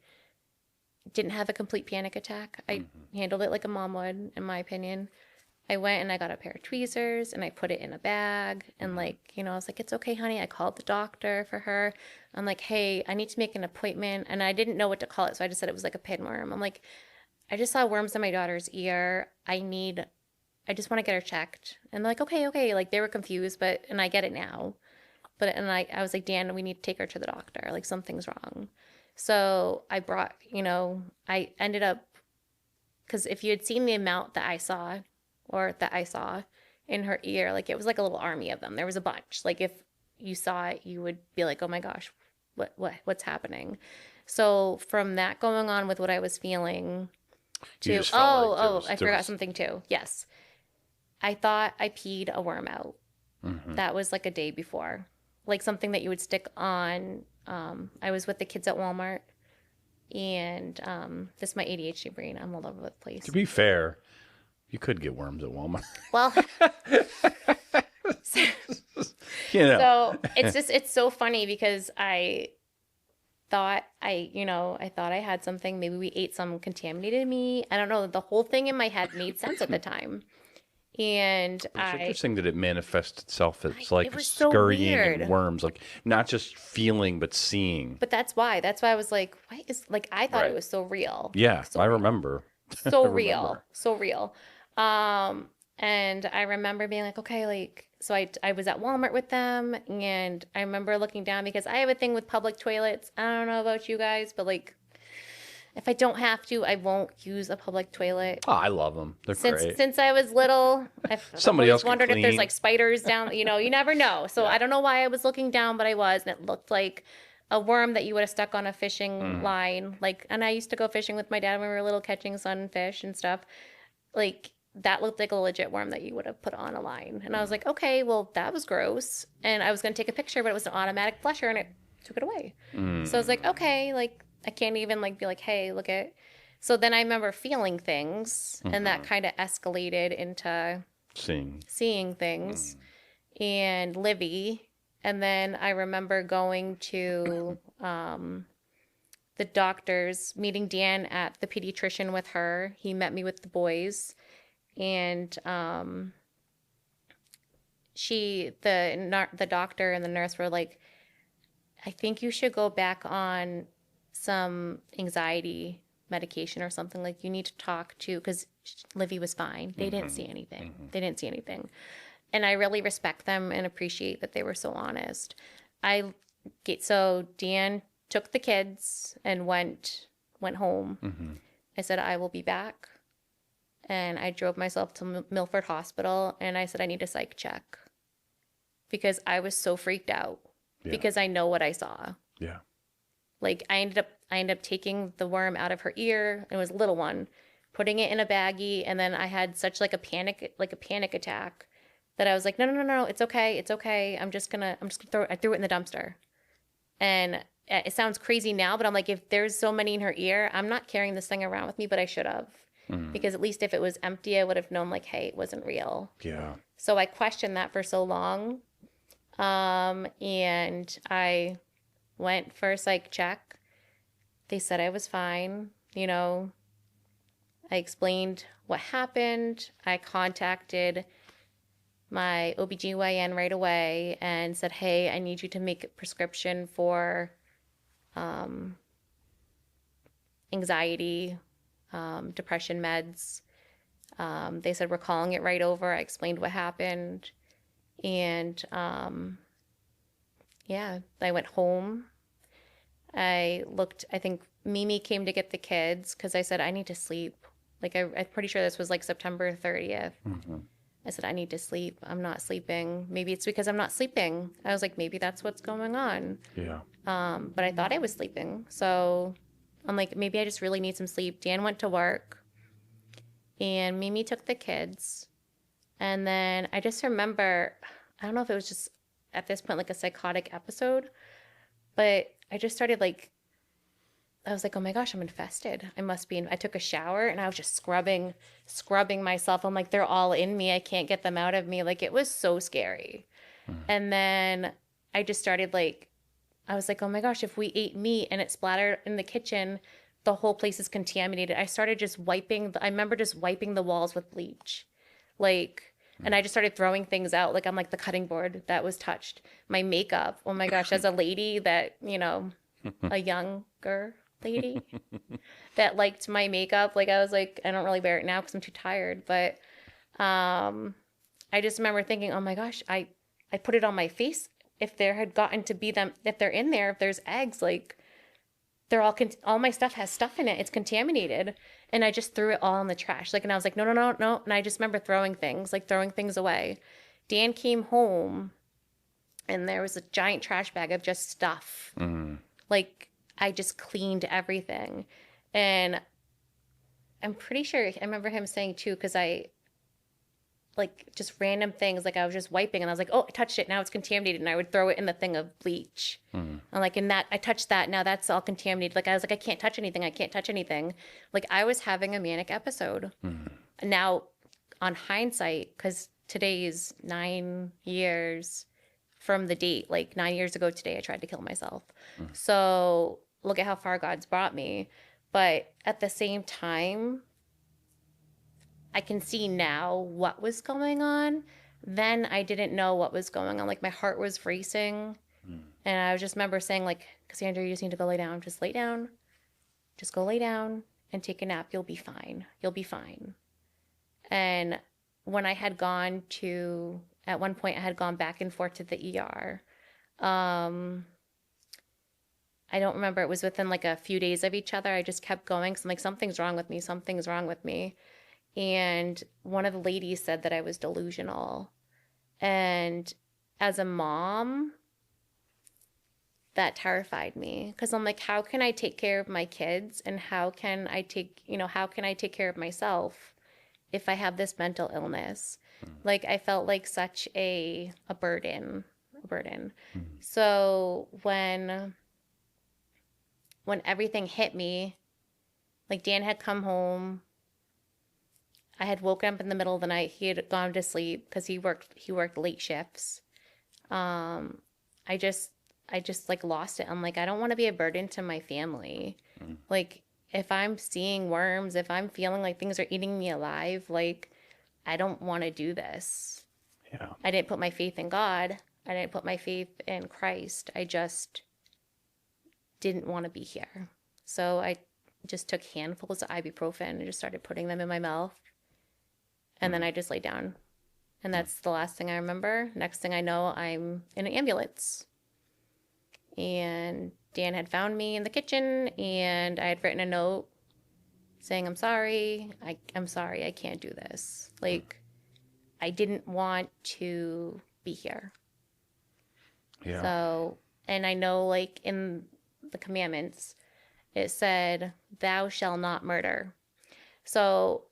didn't have a complete panic attack. I handled it like a mom would, in my opinion. I went and I got a pair of tweezers and I put it in a bag, and like, I was like, it's okay, honey. I called the doctor for her. I'm like, hey, I need to make an appointment. And I didn't know what to call it. So I just said it was like a pinworm. I'm like, I just saw worms in my daughter's ear. I just want to get her checked. And they're like, okay. Like they were confused, and I get it now. And I was like, Dan, we need to take her to the doctor. Like something's wrong. So I brought, I ended up, because if you had seen the amount that I saw in her ear, like it was like a little army of them. There was a bunch. Like if you saw it, you would be like, oh my gosh, what's happening? So from that going on with what I was feeling to, I forgot something too. Yes. I thought I peed a worm out. That was like a day before, like something that you would stick on. I was with the kids at Walmart, and this is my ADHD brain. I'm all over the place. To be fair, you could get worms at Walmart. Well, so it's so funny, because thought I thought I had something. Maybe we ate some contaminated meat. I don't know. The whole thing in my head made sense at the time. And it's interesting that it manifests itself. It's like it was so scurrying weird. and worms, like not just feeling, but seeing. But that's why I was like, what is, like, I thought it was so real. Yeah, so I remember. So real. So real. And I remember being like, okay, like, so I was at Walmart with them, and I remember looking down because I have a thing with public toilets. I don't know about you guys, but like, if I don't have to, I won't use a public toilet. Oh, I love them. They're great. Since I was little, Somebody else wondered clean. if there's like spiders down. You never know. So I don't know why I was looking down, but I was, and it looked like a worm that you would have stuck on a fishing line. Like, and I used to go fishing with my dad when we were little, catching sunfish and stuff. Like, that looked like a legit worm that you would have put on a line. And I was like, okay, well, that was gross. And I was going to take a picture, but it was an automatic flusher, and it took it away. So I was like, okay, like, I can't even like be like, hey, look at. So then I remember feeling things, and that kind of escalated into seeing things and Livy. And then I remember going to the doctors, meeting Dan at the pediatrician with her. He met me with the boys, and the doctor and the nurse were like, I think you should go back on some anxiety medication or something. Like, you need to talk to, because Livy was fine. They didn't see anything. They didn't see anything. And I really respect them and appreciate that they were so honest. So Dan took the kids and went home. I said, I will be back. And I drove myself to Milford Hospital, and I said, I need a psych check, because I was so freaked out because I know what I saw. Yeah. Like, I ended up taking the worm out of her ear. It was a little one, putting it in a baggie, and then I had such like a panic attack that I was like, no, it's okay. I'm just gonna I threw it in the dumpster. And it sounds crazy now, but I'm like, if there's so many in her ear, I'm not carrying this thing around with me, but I should have. Because at least if it was empty, I would have known, like, hey, it wasn't real. Yeah. So I questioned that for so long. And I went for a psych check. They said I was fine. I explained what happened. I contacted my OBGYN right away and said, hey, I need you to make a prescription for anxiety, depression meds. They said, we're calling it right over. I explained what happened. And I went home. I think Mimi came to get the kids because I said, I need to sleep. Like, I'm pretty sure this was like September 30th. I said, I need to sleep. I'm not sleeping. Maybe it's because I'm not sleeping. I was like, maybe that's what's going on. Yeah. But I thought I was sleeping. So I'm like, maybe I just really need some sleep. Dan went to work, and Mimi took the kids. And then I just remember, I don't know if it was just at this point like a psychotic episode, but I just started like, I was like, oh my gosh, I'm infested. I took a shower, and I was just scrubbing myself. I'm like, they're all in me. I can't get them out of me. Like, it was so scary. And then I just started like, I was like, oh my gosh, if we ate meat and it splattered in the kitchen, the whole place is contaminated. I started just I remember just wiping the walls with bleach. Like, and I just started throwing things out. Like, I'm like the cutting board that was touched. My makeup. Oh my gosh, as a lady that, a younger lady that liked my makeup. Like, I was like, I don't really wear it now because I'm too tired. But I just remember thinking, oh my gosh, I put it on my face. If there had gotten to be them, if they're in there, if there's eggs, like, they're all my stuff has stuff in it. It's contaminated. And I just threw it all in the trash. Like, and I was like, no. And I just remember throwing things away. Dan came home, and there was a giant trash bag of just stuff. Like, I just cleaned everything. And I'm pretty sure I remember him saying too, because I like just random things, like I was just wiping and I was like, oh, I touched it, now it's contaminated, and I would throw it in the thing of bleach. I'm like, and that I touched that, now that's all contaminated. Like, I was like, I can't touch anything. Like, I was having a manic episode. Now, on hindsight, because today is 9 years from the date, like 9 years ago today, I tried to kill myself. So look at how far God's brought me. But at the same time, I can see now what was going on. Then I didn't know what was going on. Like my heart was racing. And I just remember saying like, Cassandra, you just need to go lay down. Just lay down. Just go lay down and take a nap. You'll be fine. You'll be fine. And when I had gone to, at one point I had gone back and forth to the ER. I don't remember. It was within like a few days of each other. I just kept going. So I'm like, something's wrong with me. Something's wrong with me. And one of the ladies said that I was delusional. And as a mom, that terrified me because I'm like, how can I take care of my kids and how can I take care of myself if I have this mental illness? Like I felt like such a burden. So when everything hit me, like Dan had come home, I had woken up in the middle of the night. He had gone to sleep because he worked late shifts. I just like lost it. I'm like, I don't want to be a burden to my family. Like if I'm seeing worms, if I'm feeling like things are eating me alive, like I don't want to do this. Yeah. I didn't put my faith in God. I didn't put my faith in Christ. I just didn't want to be here. So I just took handfuls of ibuprofen and just started putting them in my mouth. And then I just laid down. And that's the last thing I remember. Next thing I know, I'm in an ambulance. And Dan had found me in the kitchen and I had written a note saying, I'm sorry. I'm sorry. I can't do this. Like, I didn't want to be here. Yeah. So, and I know like in the commandments, it said, thou shalt not murder. So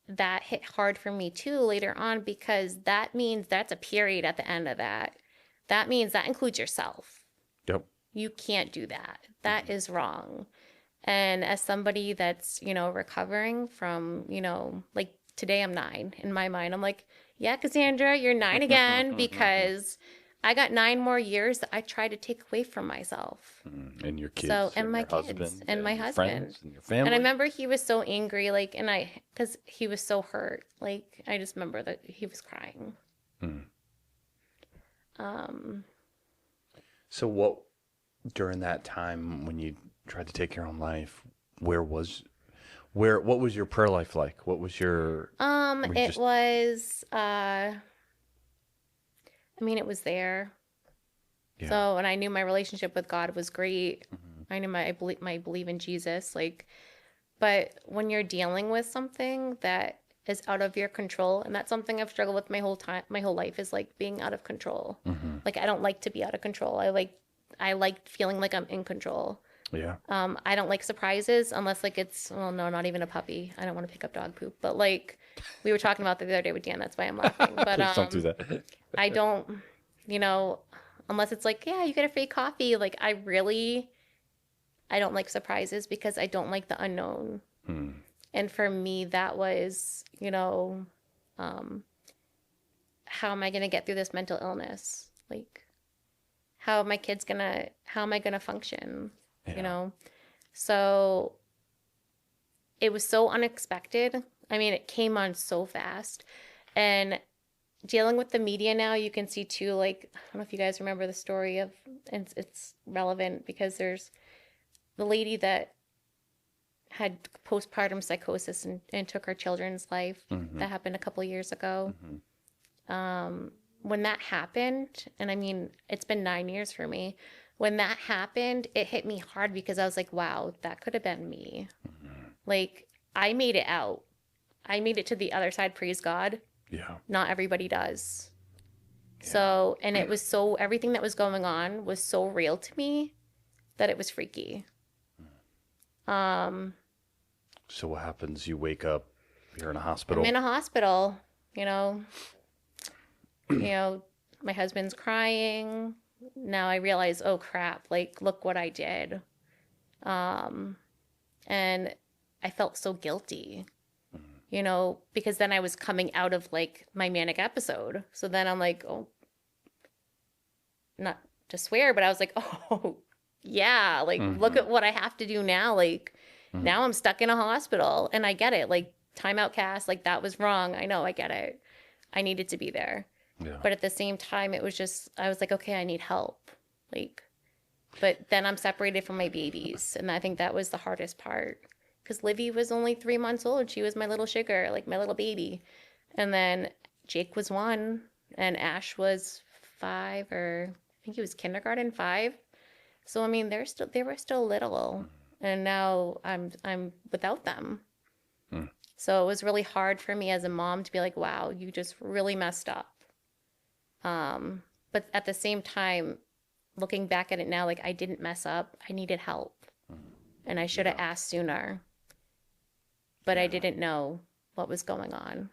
that hit hard for me too later on because that means that's a period at the end of that. That means that includes yourself. Yep. You can't do that. That is wrong. And as somebody that's, recovering from, like today I'm 9 in my mind. I'm like, yeah, Cassandra, you're 9 again because I got 9 more years that I tried to take away from myself. And your kids. So, and my your kids husband, and my your husband. Friends and your family. And I remember he was so angry, like, because he was so hurt. Like, I just remember that he was crying. So what, during that time when you tried to take your own life, what was your prayer life like? What was your, it was, it was there. Yeah. So, and I knew my relationship with God was great. I knew I believe in Jesus, like, but when you're dealing with something that is out of your control, and that's something I've struggled with my whole life is like being out of control. Like, I don't like to be out of control. I like feeling like I'm in control. Yeah. I don't like surprises unless like it's, well, no, not even a puppy. I don't want to pick up dog poop, but like we were talking about that the other day with Dan. That's why I'm laughing. But Please don't do that. I don't, unless it's like, yeah, you get a free coffee. Like I don't like surprises because I don't like the unknown. And for me, that was, how am I going to get through this mental illness? Like, how am I going to function? Yeah. So it was so unexpected. It came on so fast. And dealing with the media now, you can see too, like, I don't know if you guys remember the story of, and it's relevant because there's the lady that had postpartum psychosis and took her children's life. That happened a couple of years ago. When that happened, and it's been 9 years for me. When that happened, it hit me hard because I was like, wow, that could have been me. Like, I made it out. I made it to the other side, praise God. Yeah. Not everybody does. Yeah. So, and it was everything that was going on was so real to me that it was freaky. So what happens? You wake up, you're in a hospital. I'm in a hospital, my husband's crying. Now I realize, oh crap, like, look what I did. And I felt so guilty, because then I was coming out of like my manic episode. So then I'm like, oh, not to swear, but I was like, oh, yeah, like, look at what I have to do now. Like, now I'm stuck in a hospital, and I get it. Like, timeout, Cass, like, that was wrong. I know, I get it. I needed to be there. Yeah. But at the same time, it was just, I was like, okay, I need help. Like, but then I'm separated from my babies. And I think that was the hardest part. Because Livy was only 3 months old. She was my little sugar, like my little baby. And then Jake was 1, and Ash was 5, or I think he was kindergarten 5. So I mean, they were still little, and now I'm without them. So it was really hard for me as a mom to be like, wow, you just really messed up. But at the same time, looking back at it now, like, I didn't mess up. I needed help, and I should have asked sooner. But I didn't know what was going on.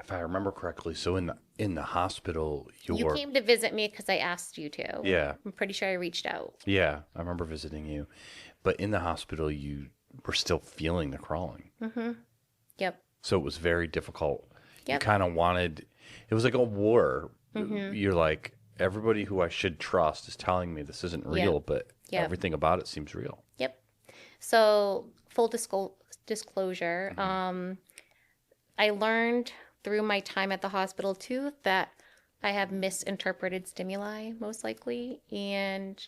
If I remember correctly, so in the hospital, you came to visit me because I asked you to. Yeah. I'm pretty sure I reached out. Yeah, I remember visiting you. But in the hospital, you were still feeling the crawling. Yep. So it was very difficult. Yep. You kind of wanted, it was like a war. You're like, everybody who I should trust is telling me this isn't real, but everything about it seems real. Yep. So full disclosure, I learned through my time at the hospital too that I have misinterpreted stimuli, most likely, and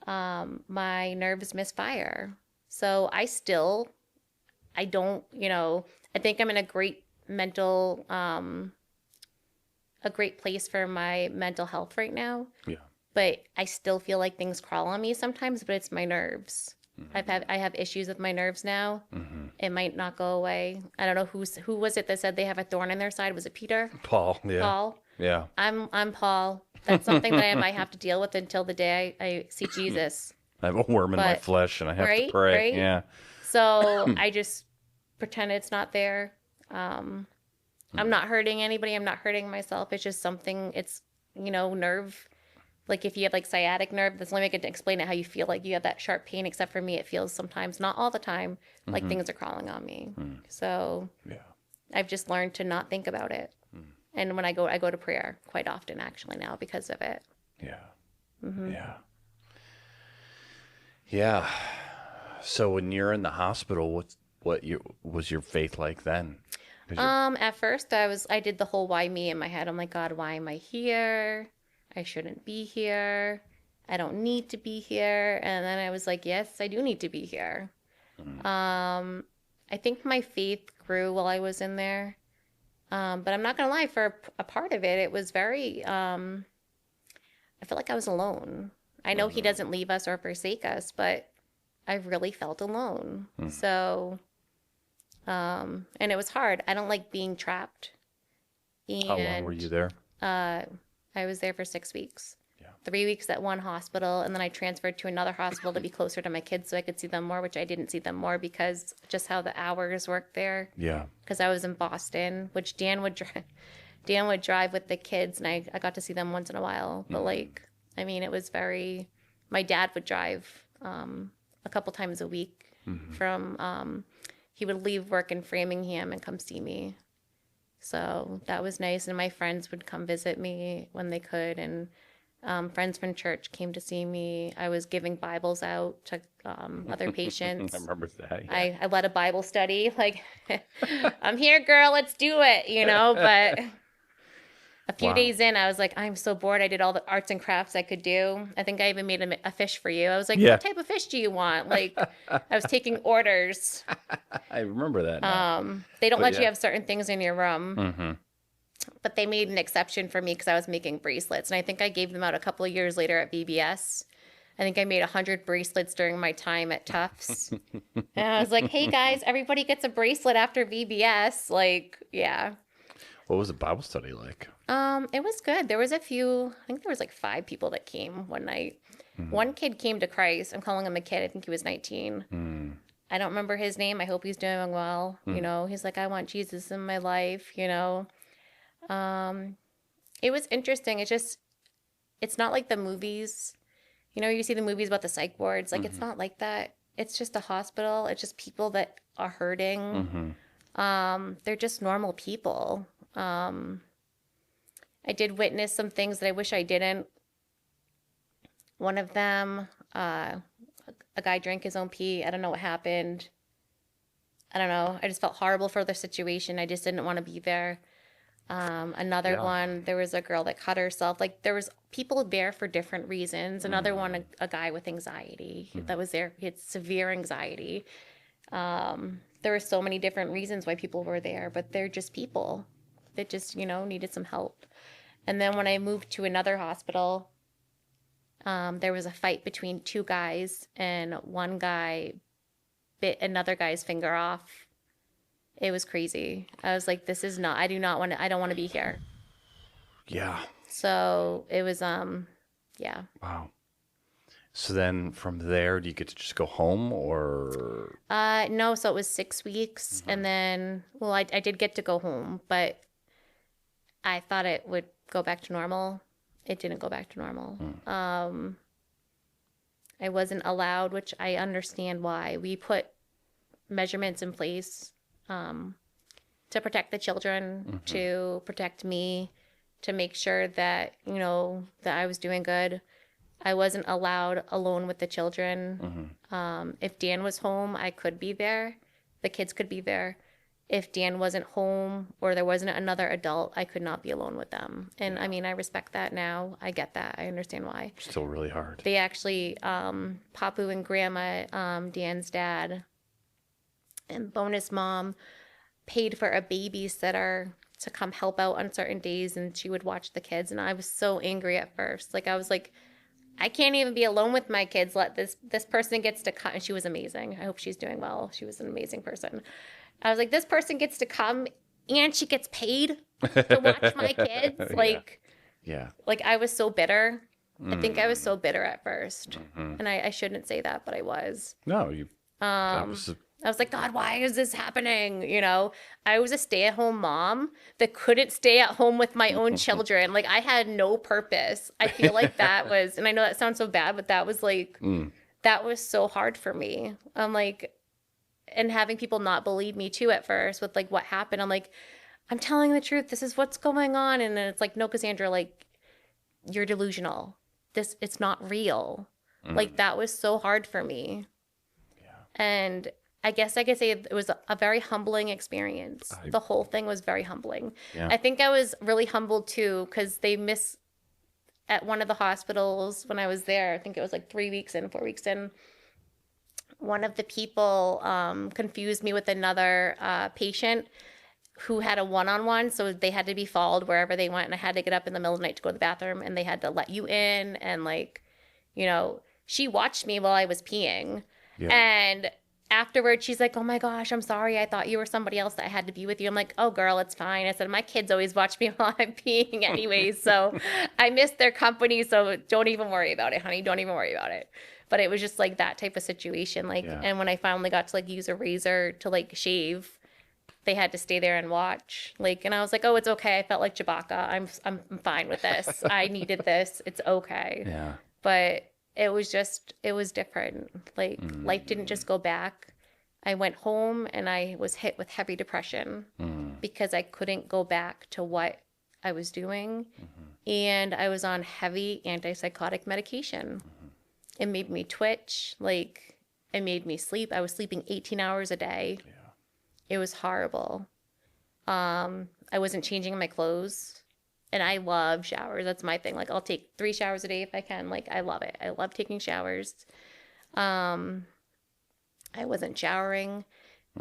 my nerves misfire. So I don't, I think I'm in a great mental, a great place for my mental health right now. Yeah. But I still feel like things crawl on me sometimes, but it's my nerves. I have issues with my nerves now. It might not go away. I don't know who was it that said they have a thorn in their side? Was it Peter? Paul. Yeah. Paul. Yeah. I'm Paul. That's something that I might have to deal with until the day I see Jesus. I have a worm in my flesh, and I have to pray. Right? Yeah. So I just pretend it's not there. I'm not hurting anybody. I'm not hurting myself. It's just something. It's nerve. Like if you have like sciatic nerve, that's the only way I can explain it, how you feel like you have that sharp pain, except for me, it feels sometimes, not all the time, like things are crawling on me. So I've just learned to not think about it. And when I go to prayer quite often actually now because of it. Yeah. Yeah. Yeah. So when you're in the hospital, what was your faith like then? At first I did the whole why me in my head. I'm like, God, why am I here? I shouldn't be here. I don't need to be here. And then I was like, yes, I do need to be here. I think my faith grew while I was in there. But I'm not going to lie, for a part of it, it was very, I felt like I was alone. I know he doesn't leave us or forsake us, but I really felt alone. So, and it was hard. I don't like being trapped. And, how long were you there? I was there for 6 weeks. 3 weeks at one hospital, and then I transferred to another hospital to be closer to my kids so I could see them more, which I didn't see them more because just how the hours worked there. Yeah. Because I was in Boston, which Dan would drive with the kids, and I got to see them once in a while. But it was very, my dad would drive a couple times a week from, he would leave work in Framingham and come see me. So that was nice. And my friends would come visit me when they could. And friends from church came to see me. I was giving Bibles out to other patients. I remember that. Yeah. I led a Bible study. Like, I'm here, girl. Let's do it. But a few days in, I was like, I'm so bored. I did all the arts and crafts I could do. I think I even made a fish for you. I was like, what type of fish do you want? Like, I was taking orders. I remember that now. They don't let you have certain things in your room. But they made an exception for me because I was making bracelets. And I think I gave them out a couple of years later at VBS. I think I made 100 bracelets during my time at Tufts. And I was like, hey, guys, everybody gets a bracelet after VBS. Like, yeah. What was the Bible study like? It was good. There was I think there was like 5 people that came one night. One kid came to Christ. I'm calling him a kid. I think he was 19. I don't remember his name. I hope he's doing well. He's like, I want Jesus in my life, It was interesting. It's not like the movies. You see the movies about the psych wards. Like, it's not like that. It's just a hospital. It's just people that are hurting. They're just normal people. I did witness some things that I wish I didn't. One of them, a guy drank his own pee. I don't know what happened. I don't know. I just felt horrible for the situation. I just didn't want to be there. Another one, there was a girl that cut herself. Like, there was people there for different reasons. Another one, a guy with anxiety that was there. He had severe anxiety. There were so many different reasons why people were there, but they're just people that just, needed some help. And then when I moved to another hospital, there was a fight between two guys, and one guy bit another guy's finger off. It was crazy. I was like, this is not, I don't want to be here. Yeah. So it was, yeah. Wow. So then from there, do you get to just go home or? No, so it was 6 weeks. And then, well, I did get to go home, but I thought it would go back to normal. It didn't go back to normal. I wasn't allowed, which I understand why. We put measurements in place to protect the children, to protect me, to make sure that, that I was doing good. I wasn't allowed alone with the children. If Dan was home, I could be there. The kids could be there. If Dan wasn't home or there wasn't another adult, I could not be alone with them. And I mean, I respect that now. I get that. I understand why. Still really hard. They actually, Papu and Grandma, Dan's dad, and bonus mom paid for a babysitter to come help out on certain days, and she would watch the kids. And I was so angry at first. Like, I was like, I can't even be alone with my kids. Let this person gets to come. And she was amazing. I hope she's doing well. She was an amazing person. I was like, this person gets to come and she gets paid to watch my kids. Like, yeah. Like, I was so bitter. I think I was so bitter at first. And I shouldn't say that, but I was. No, you. I was like, God, why is this happening? I was a stay-at-home mom that couldn't stay at home with my own children. Like, I had no purpose. I feel like that was, and I know that sounds so bad, but that was like, that was so hard for me. I'm like, and having people not believe me too at first with like what happened. I'm like, I'm telling the truth. This is what's going on. And then it's like, no, Cassandra, like, you're delusional. It's not real. Like, that was so hard for me. Yeah. And I guess I could say it was a very humbling experience. The whole thing was very humbling. Yeah. I think I was really humbled too, because they at one of the hospitals when I was there, I think it was like 4 weeks in, one of the people confused me with another patient who had a one-on-one, so they had to be followed wherever they went, and I had to get up in the middle of the night to go to the bathroom, and they had to let you in, and like, she watched me while I was peeing, and afterwards she's like, oh my gosh, I'm sorry, I thought you were somebody else that I had to be with you. I'm like, oh girl, it's fine. I said, my kids always watch me while I'm peeing anyways, so I miss their company, so don't even worry about it, honey, don't even worry about it. But it was just like that type of situation. Like, and when I finally got to like use a razor to like shave, they had to stay there and watch. Like, and I was like, oh, it's okay. I felt like Chewbacca. I'm fine with this. I needed this. It's okay. Yeah. But it was different. Like, life didn't just go back. I went home and I was hit with heavy depression because I couldn't go back to what I was doing. And I was on heavy antipsychotic medication. It made me twitch, like, it made me sleep. I was sleeping 18 hours a day. Yeah. It was horrible. I wasn't changing my clothes, and I love showers. That's my thing. Like, I'll take 3 showers a day if I can. Like, I love it. I love taking showers. I wasn't showering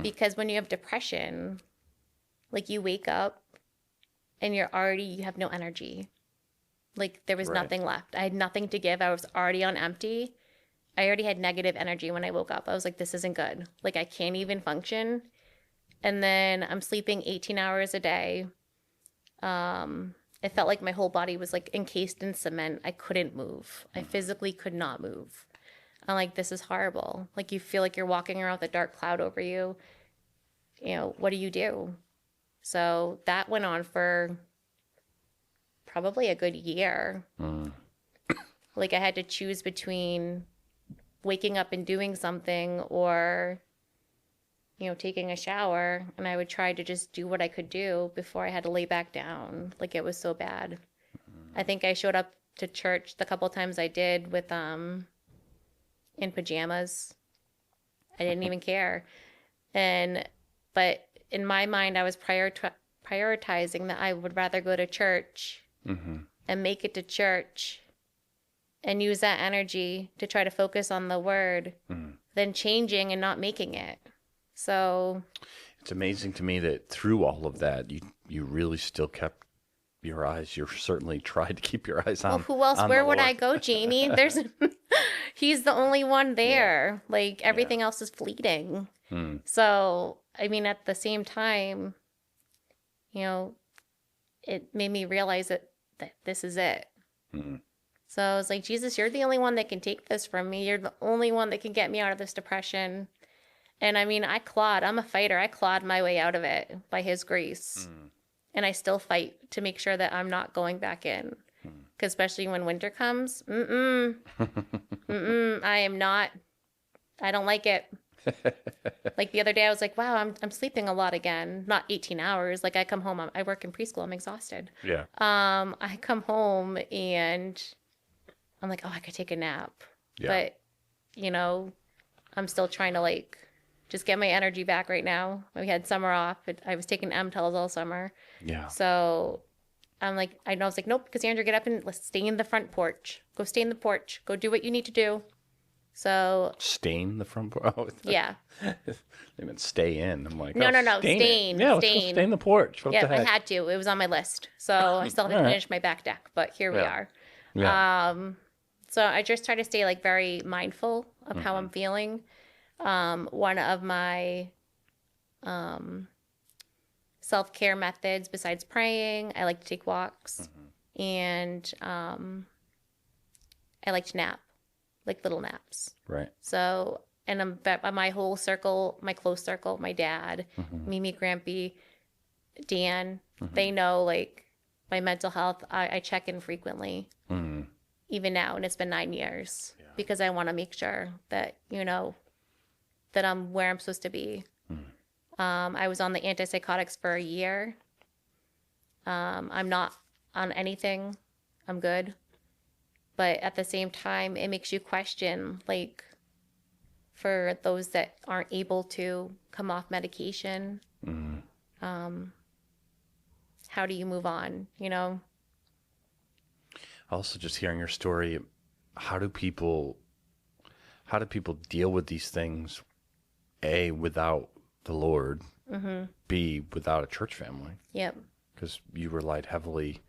because when you have depression, like, you wake up and you have no energy. Like, there was nothing left. I had nothing to give. I was already on empty. I already had negative energy when I woke up. I was like, this isn't good. Like, I can't even function. And then I'm sleeping 18 hours a day. It felt like my whole body was like encased in cement. I couldn't move. I physically could not move. I'm like, this is horrible. Like, you feel like you're walking around with a dark cloud over you. What do you do? So that went on for probably a good year. Like, I had to choose between waking up and doing something or, taking a shower. And I would try to just do what I could do before I had to lay back down. Like, it was so bad. I think I showed up to church the couple times I did with in pajamas. I didn't even care. But in my mind, I was prioritizing that I would rather go to church and make it to church and use that energy to try to focus on the word than changing and not making it. So it's amazing to me that through all of that, you really still kept your eyes. You certainly tried to keep your eyes on. Well, who else? Where would I go, Jamie? He's the only one there. Yeah. Like everything else is fleeting. So, I mean, at the same time, it made me realize that this is it. So I was like, Jesus, you're the only one that can take this from me. You're the only one that can get me out of this depression. And I mean, I'm a fighter. I clawed my way out of it by his grace. And I still fight to make sure that I'm not going back in. Because especially when winter comes, I am not, I don't like it. Like the other day, I was like, wow, I'm sleeping a lot again. Not 18 hours. Like I come home, I work in preschool. I'm exhausted. Yeah. I come home and I'm like, oh, I could take a nap. Yeah. But, I'm still trying to like just get my energy back right now. We had summer off. I was taking MTELs all summer. Yeah. So I'm like, I was like, nope, Cassandra, get up and let's stay in the front porch. Go stay in the porch. Go do what you need to do. So stain the front porch. Oh, yeah. They meant stay in. I'm like, no, stain. Yeah, let's go stay in the porch. Yeah, I had to. It was on my list. So I still have to finish my back deck, but here we are. Yeah. So I just try to stay like very mindful of how I'm feeling. One of my self-care methods besides praying, I like to take walks and I like to nap. Like little naps. Right. So, and my whole circle, my close circle, my dad, Mimi, Grampy, Dan, they know like my mental health. I check in frequently, even now, and it's been 9 years because I want to make sure that, that I'm where I'm supposed to be. I was on the antipsychotics for a year. I'm not on anything. I'm good. But at the same time, it makes you question, like, for those that aren't able to come off medication, how do you move on, Also, just hearing your story, how do people deal with these things, A, without the Lord, B, without a church family? Yep. Because you relied heavily...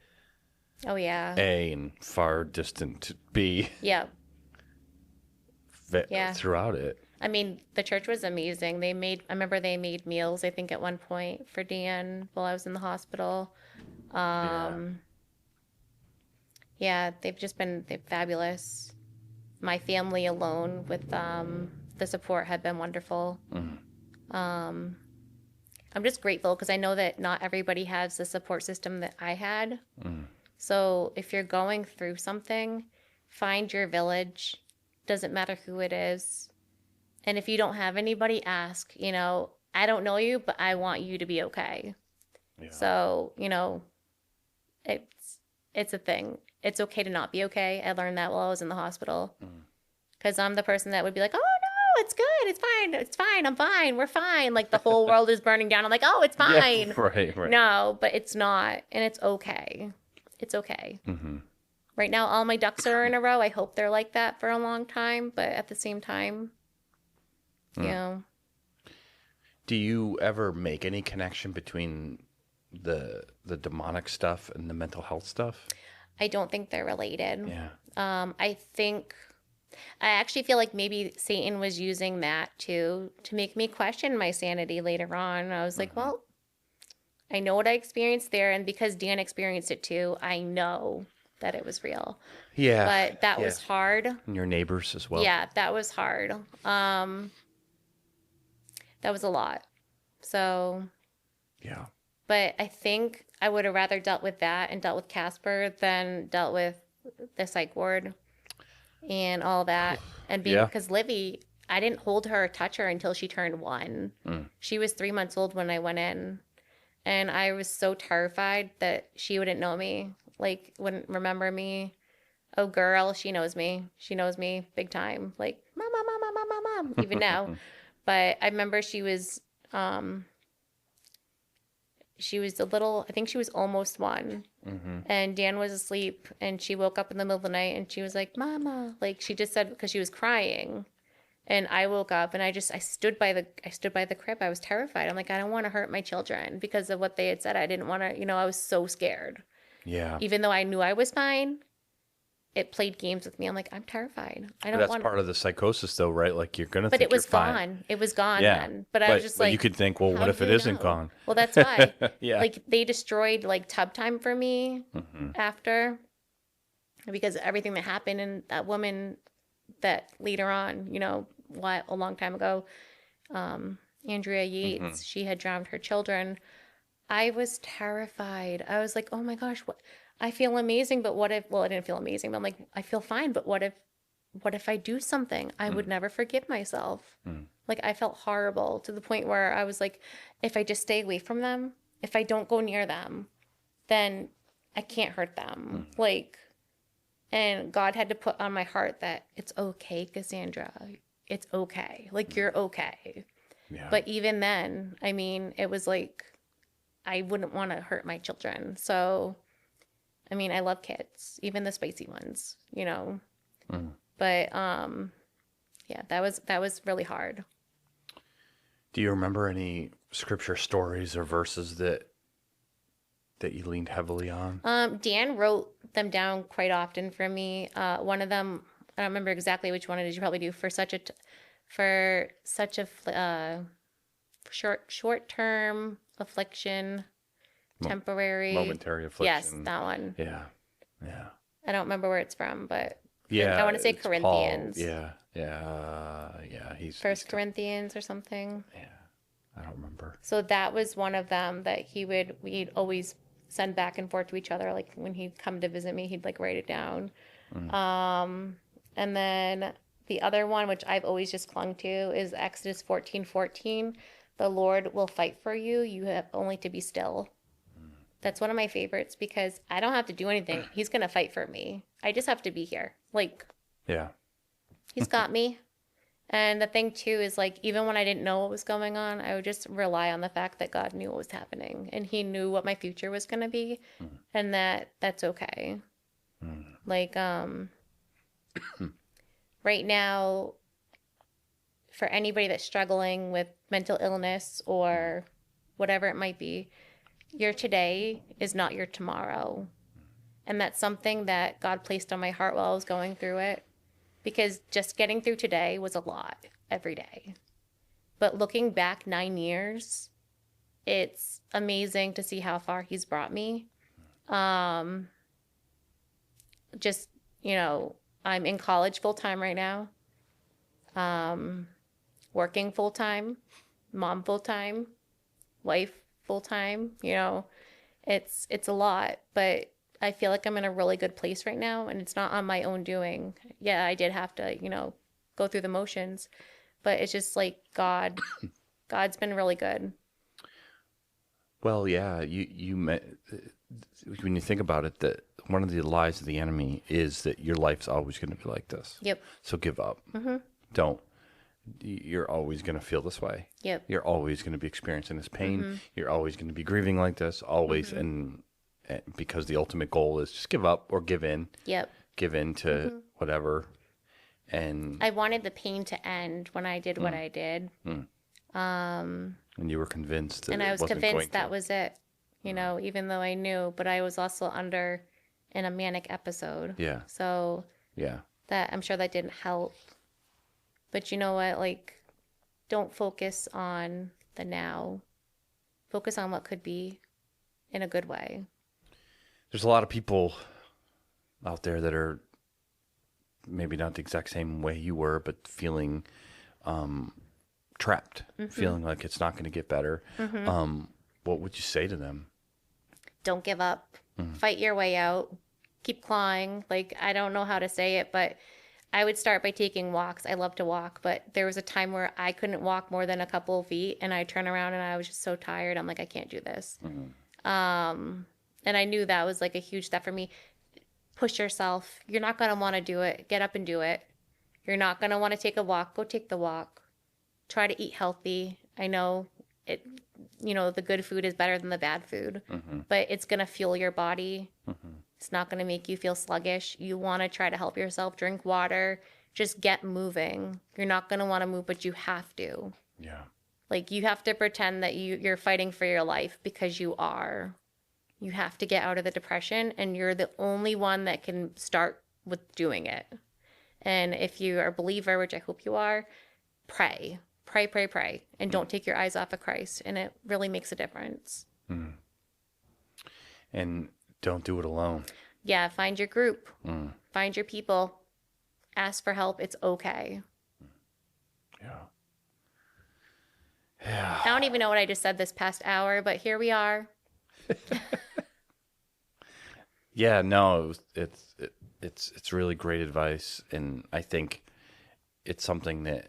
Oh, yeah. A, and far distant B. Yeah. Throughout it. I mean, the church was amazing. I remember they made meals, I think, at one point for Dan while I was in the hospital. They're fabulous. My family alone with the support had been wonderful. I'm just grateful because I know that not everybody has the support system that I had. So if you're going through something, find your village. Doesn't matter who it is. And if you don't have anybody, ask, I don't know you, but I want you to be okay. Yeah. So, it's a thing. It's okay to not be okay. I learned that while I was in the hospital. Because I'm the person that would be like, oh, no, it's good. It's fine. It's fine. I'm fine. We're fine. Like the whole world is burning down. I'm like, oh, it's fine. Yeah, right. No, but it's not. And it's okay. It's okay. Right now, all my ducks are in a row. I hope they're like that for a long time. But at the same time, Do you ever make any connection between the demonic stuff and the mental health stuff? I don't think they're related. Yeah. I actually feel like maybe Satan was using that to make me question my sanity later on. I was like, well, I know what I experienced there, and because Dan experienced it too, I know that it was real. Yeah. But that was hard. And your neighbors as well. Yeah, that was hard. That was a lot. So. Yeah. But I think I would have rather dealt with that and dealt with Casper than dealt with the psych ward and all that. And because Livy, I didn't hold her or touch her until she turned 1. She was 3 months old when I went in. And I was so terrified that she wouldn't know me, like wouldn't remember me. Oh, girl, she knows me. She knows me big time. Like, mom, mom, mom, mom, mom, mom, mom, even now. But I remember she was a little, I think she was almost 1. And Dan was asleep, and she woke up in the middle of the night, and she was like, Mama. Like, she just said, because she was crying. And I woke up, and I stood by the crib. I was terrified. I'm like, I don't want to hurt my children because of what they had said. I didn't want to, I was so scared. Yeah. Even though I knew I was fine, it played games with me. I'm like, I'm terrified. I don't want. That's part of the psychosis, though, right? Like, you're gonna. But think it was you're fine. gone. It was gone Yeah. then. But I was just like, you could think, well, what if it isn't gone? Well, that's why. Yeah. Like, they destroyed like tub time for me after, because everything that happened, and that woman that later on, a long time ago, Andrea Yates, she had drowned her children. I was terrified. I was like, oh my gosh, what? I feel amazing, but what if, well, I didn't feel amazing, but I'm like, I feel fine, but what if I do something? I would never forgive myself. Like, I felt horrible to the point where I was like, if I just stay away from them, if I don't go near them, then I can't hurt them. Like, and God had to put on my heart that it's okay, Cassandra. It's okay. Like, you're okay. Yeah. But even then, I mean, it was like, I wouldn't want to hurt my children. So, I mean, I love kids, even the spicy ones, But yeah, that was really hard. Do you remember any scripture stories or verses that you leaned heavily on? Dan wrote them down quite often for me. One of them, I don't remember exactly which one it is. You probably do. For such a short-term affliction, temporary, momentary affliction. Yes, that one. Yeah. I don't remember where it's from, but yeah, I want to say Corinthians. Paul. Yeah. He's First Corinthians or something. Yeah, I don't remember. So that was one of them that we'd always send back and forth to each other. Like, when he'd come to visit me, he'd like write it down. And then the other one, which I've always just clung to, is Exodus 14:14. The Lord will fight for you. You have only to be still. That's one of my favorites because I don't have to do anything. He's going to fight for me. I just have to be here. Like, yeah, he's got me. And the thing too is, like, even when I didn't know what was going on, I would just rely on the fact that God knew what was happening, and he knew what my future was going to be, and that's okay. Like, right now, for anybody that's struggling with mental illness or whatever it might be, your today is not your tomorrow. And that's something that God placed on my heart while I was going through it, because just getting through today was a lot every day. But looking back 9 years, it's amazing to see how far he's brought me. Just, I'm in college full time right now. Working full time, mom full time, wife full time, it's a lot, but I feel like I'm in a really good place right now, and it's not on my own doing. Yeah, I did have to, go through the motions, but it's just like God's been really good. Well, yeah, when you think about it, that one of the lies of the enemy is that your life's always going to be like this. Yep. So give up. Don't. You're always going to feel this way. Yep. You're always going to be experiencing this pain. You're always going to be grieving like this, always. And because the ultimate goal is just give up or give in. Yep. Give in to whatever. And I wanted the pain to end when I did what I did. And you were convinced that and I was wasn't convinced going that was it, even though I knew, but I was also in a manic episode. Yeah. So yeah, that I'm sure that didn't help. But you know what? Like, don't focus on the now. Focus on what could be in a good way. There's a lot of people out there that are maybe not the exact same way you were, but feeling trapped, feeling like it's not going to get better. What would you say to them? Don't give up. Fight your way out. Keep clawing. Like, I don't know how to say it, but I would start by taking walks. I love to walk, but there was a time where I couldn't walk more than a couple of feet, and I'd turn around and I was just so tired. I'm like, I can't do this. And I knew that was like a huge step for me. push yourself. You're not going to want to do it. Get up and do it. You're not going to want to take a walk. Go take the walk. Try to eat healthy. I know it, the good food is better than the bad food, but it's going to fuel your body. It's not going to make you feel sluggish. You want to try to help yourself. Drink water. Just get moving. You're not going to want to move, but you have to. Yeah. Like, you have to pretend that you're fighting for your life, because you are. You have to get out of the depression, and you're the only one that can start with doing it. And if you are a believer, which I hope you are, pray. Pray, pray, pray. And don't take your eyes off of Christ. And it really makes a difference. And don't do it alone. Yeah, find your group. Find your people. Ask for help. It's okay. Yeah. I don't even know what I just said this past hour, but here we are. Yeah, no, it's really great advice, and I think it's something that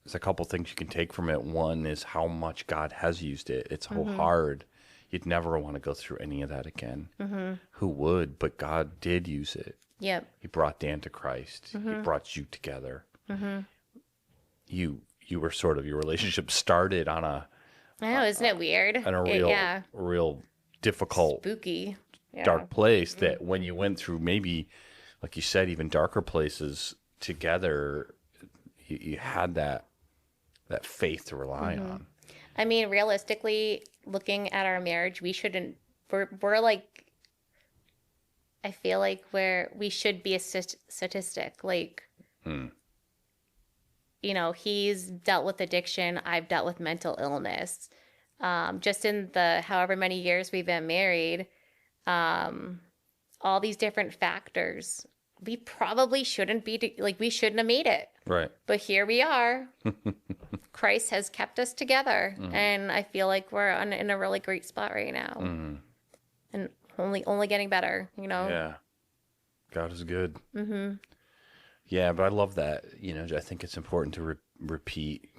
there's a couple things you can take from it. One is how much God has used it. It's so hard. You'd never want to go through any of that again. Who would? But God did use it. Yep. He brought Dan to Christ. He brought you together. You were sort of, your relationship started on a, I know, isn't it weird? on a real difficult, spooky, dark place that when you went through maybe, like you said, even darker places together, you had that faith to rely on. I mean, realistically, looking at our marriage, we shouldn't, we're like, I feel like we should be a statistic. Like, he's dealt with addiction. I've dealt with mental illness. Just in the however many years we've been married, all these different factors, we probably shouldn't be, we shouldn't have made it. Right. But here we are. Christ has kept us together. And I feel like we're in a really great spot right now. And only getting better, Yeah. God is good. Yeah, but I love that. I think it's important to repeat,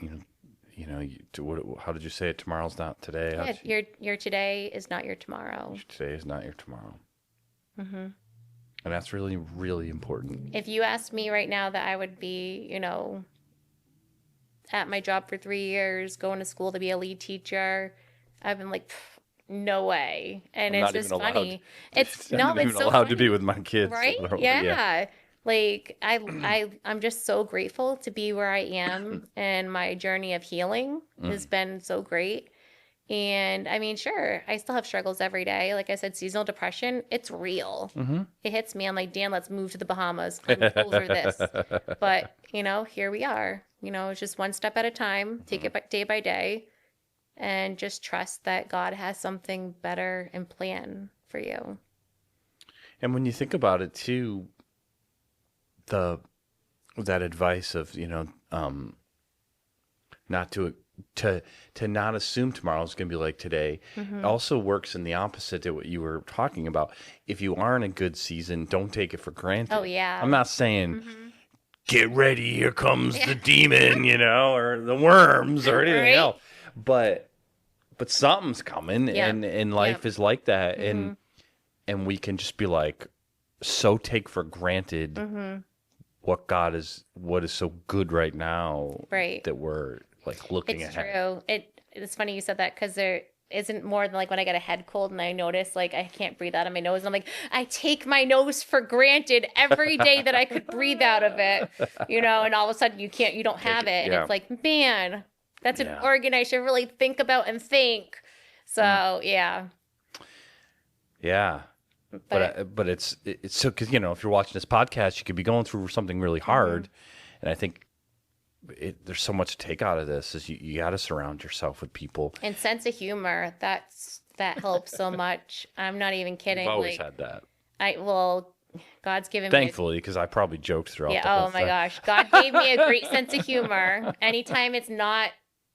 how did you say it? Tomorrow's not today. Yeah, your today is not your tomorrow. Today is not your tomorrow. And that's really, really important. If you asked me right now that I would be, at my job for 3 years, going to school to be a lead teacher, I've been like, no way. And it's just funny. It's not even so allowed funny. to be with my kids. Right? Yeah. Like, I'm just so grateful to be where I am, and my journey of healing has been so great. And I mean, sure, I still have struggles every day. Like I said, seasonal depression, it's real. It hits me. I'm like, Dan, let's move to the Bahamas. I'm over this. But, here we are. It's just one step at a time. Take it day by day, and just trust that God has something better in plan for you. And when you think about it too, that advice of, not to not assume tomorrow is going to be like today, also works in the opposite to what you were talking about. If you are in a good season, don't take it for granted. Oh, yeah. I'm not saying get ready, here comes the demon, or the worms or anything else. But something's coming, and life is like that. And we can just be like, so take for granted what is so good right now, that we're like looking ahead. It's true. It's funny you said that, because there isn't more than like when I get a head cold and I notice like I can't breathe out of my nose. And I'm like, I take my nose for granted every day that I could breathe out of it, and all of a sudden you don't have it. And it's like, man, that's an organ I should really think about and think. So, yeah. Yeah. But it's so, because, if you're watching this podcast, you could be going through something really hard. And I think there's so much to take out of this is you got to surround yourself with people. And sense of humor, that helps so much. I'm not even kidding. I've always had that. God's given me. Thankfully, because I probably joked throughout the whole thing. Gosh. God gave me a great sense of humor. Anytime it's not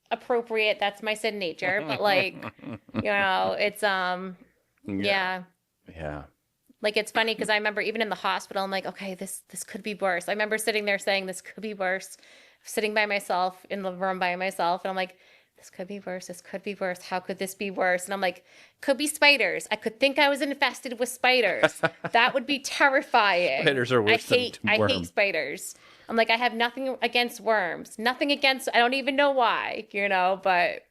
appropriate, that's my sin nature. But it's, yeah. Like, it's funny because I remember even in the hospital, I'm like, okay, this could be worse. I remember sitting there saying this could be worse, sitting by myself in the room by myself. And I'm like, this could be worse. This could be worse. How could this be worse? And I'm like, could be spiders. I could think I was infested with spiders. That would be terrifying. Spiders are worse than worms. I hate spiders. I'm like, I have nothing against worms. Nothing against, I don't even know why, but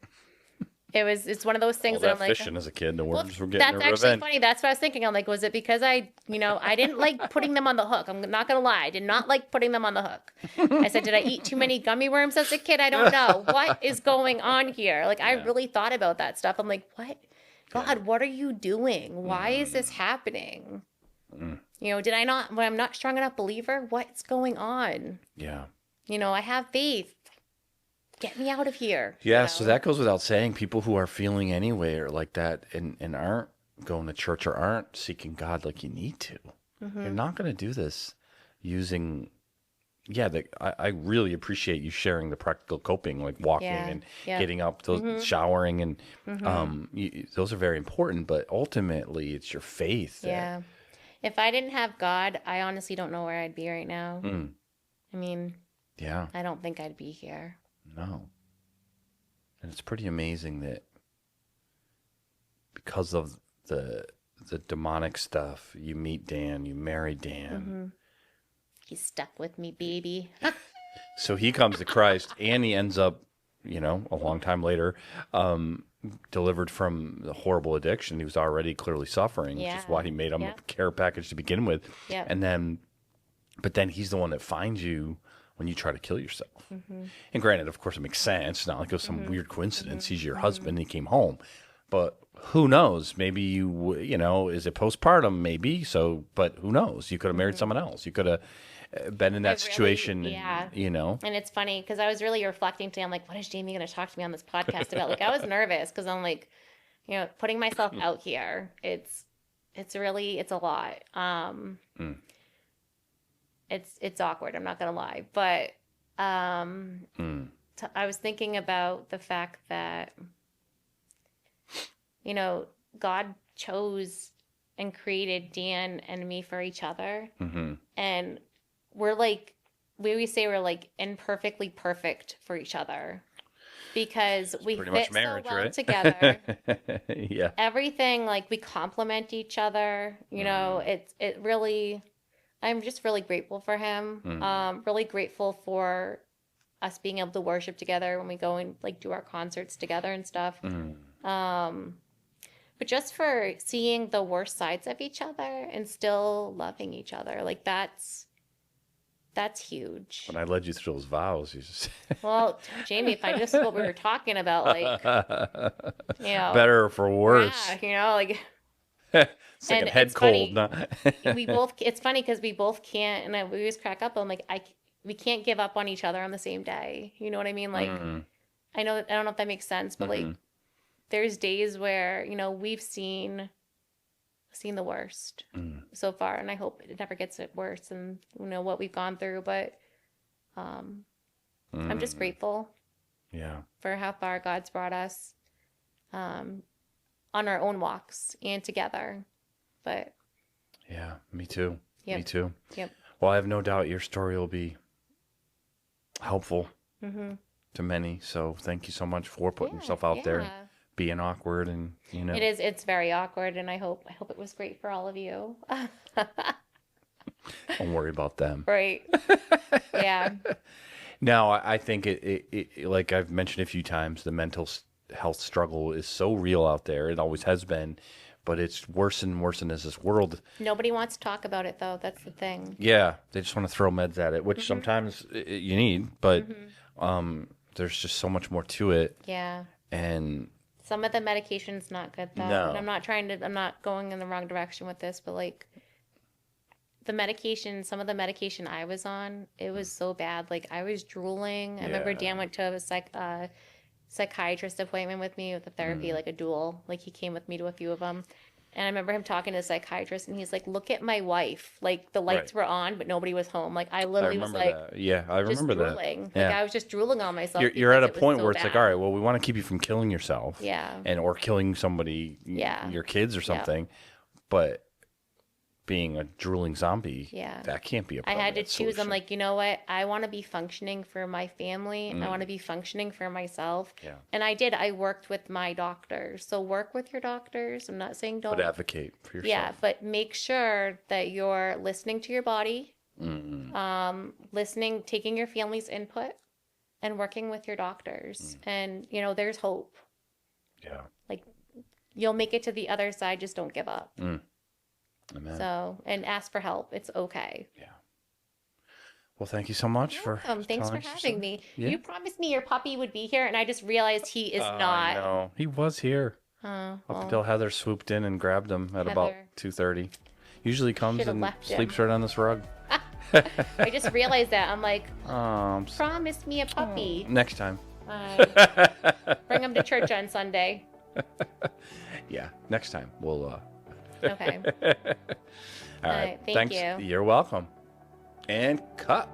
it's one of those things that I'm like. Fishing as a kid, the worms were getting That's their actually revenge. funny. That's what I was thinking. I'm like, was it because I didn't like putting them on the hook. I'm not going to lie. I did not like putting them on the hook. I said, did I eat too many gummy worms as a kid? I don't know. What is going on here? Like, I really thought about that stuff. I'm like, what? God, what are you doing? Why is this happening? Did I not, when I'm not strong enough believer, what's going on? Yeah. I have faith. Get me out of here. Yeah, so that goes without saying. People who are feeling anyway or like that and aren't going to church or aren't seeking God like you need to. You're not going to do this using, I really appreciate you sharing the practical coping, like walking and getting up, those showering, and those are very important, but ultimately it's your faith. Yeah. If I didn't have God, I honestly don't know where I'd be right now. I mean, I don't think I'd be here. No. And it's pretty amazing that because of the demonic stuff, you meet Dan, you marry Dan. He's stuck with me, baby. So he comes to Christ, and he ends up, a long time later, delivered from the horrible addiction he was already clearly suffering, which is why he made him a care package to begin with. But then he's the one that finds you when you try to kill yourself. And granted, of course, it makes sense. It's not like it was some weird coincidence. He's your husband and he came home. But who knows? Maybe is it postpartum? Maybe. So, but who knows? You could have married someone else. You could have been in that situation. And it's funny because I was really reflecting today. I'm like, what is Jamie going to talk to me on this podcast about? Like, I was nervous because I'm like, putting myself out here. It's a lot. It's awkward. I'm not going to lie. But I was thinking about the fact that, God chose and created Dan and me for each other. And we're like, we always say we're like imperfectly perfect for each other because we fit marriage, so well together. Everything, like, we complement each other. It really... I'm just really grateful for him. Really grateful for us being able to worship together when we go and like do our concerts together and stuff. But just for seeing the worst sides of each other and still loving each other, like that's huge. When I led you through those vows, you just well, Jamie, if I just what we were talking about, like better or for worse, like. It's like a head cold. We both. It's funny because we both can't, and we always crack up. I'm like, we can't give up on each other on the same day. You know what I mean? Like, I don't know if that makes sense, but like, there's days where we've seen the worst so far, and I hope it never gets worse than what we've gone through. But I'm just grateful. For how far God's brought us. On our own walks and together. But yeah, me too. Me too. Yep. Well, I have no doubt your story will be helpful to many. So thank you so much for putting yourself out there, being awkward, and it is. It's very awkward, and I hope it was great for all of you. Don't worry about them. Right. Yeah. Now, I think it like I've mentioned a few times, the mental health struggle is so real out there. It always has been, but it's worse and worse in this world. Nobody wants to talk about it, though. That's the thing. Yeah, they just want to throw meds at it, which sometimes you need, but there's just so much more to it. Yeah. And some of the medication's not good, though. No. And I'm not going in the wrong direction with this, but like some of the medication I was on, it was so bad. Like, I was drooling. I remember Dan went to a psychiatrist appointment with me with a therapy, like a dual. Like, he came with me to a few of them. And I remember him talking to the psychiatrist, and he's like, look at my wife. Like, the lights were on, but nobody was home. Like, I literally was like, that. Yeah, I remember that. Like, I was just drooling on myself. You're at a point where it's like, all right, well, we want to keep you from killing yourself. Yeah. Or killing somebody, your kids or something. But being a drooling zombie, Yeah. that can't be a I had to permanent choose. solution. I'm like, you know what? I want to be functioning for my family. I want to be functioning for myself. Yeah. And I did. I worked with my doctors. So work with your doctors. I'm not saying don't. But advocate for yourself. Yeah, but make sure that you're listening to your body, listening, taking your family's input, and working with your doctors. And, you know, there's hope. Yeah. Like, you'll make it to the other side. Just don't give up. Amen. So, and ask for help. It's okay. Yeah. Well, thank you so much for Thanks for telling us your having story. me. Yeah. You promised me your puppy would be here, and I just realized he is not. No, he was here Oh, up until Heather swooped in and grabbed him at about Heather. 2:30. Usually comes Should've and left him. sleeps right on this rug. I just realized that. I'm like, S- promise me a puppy. next time. Bring him to church on Sunday. Yeah, next time we'll. Okay. All right. Thank you. You're welcome. And cut.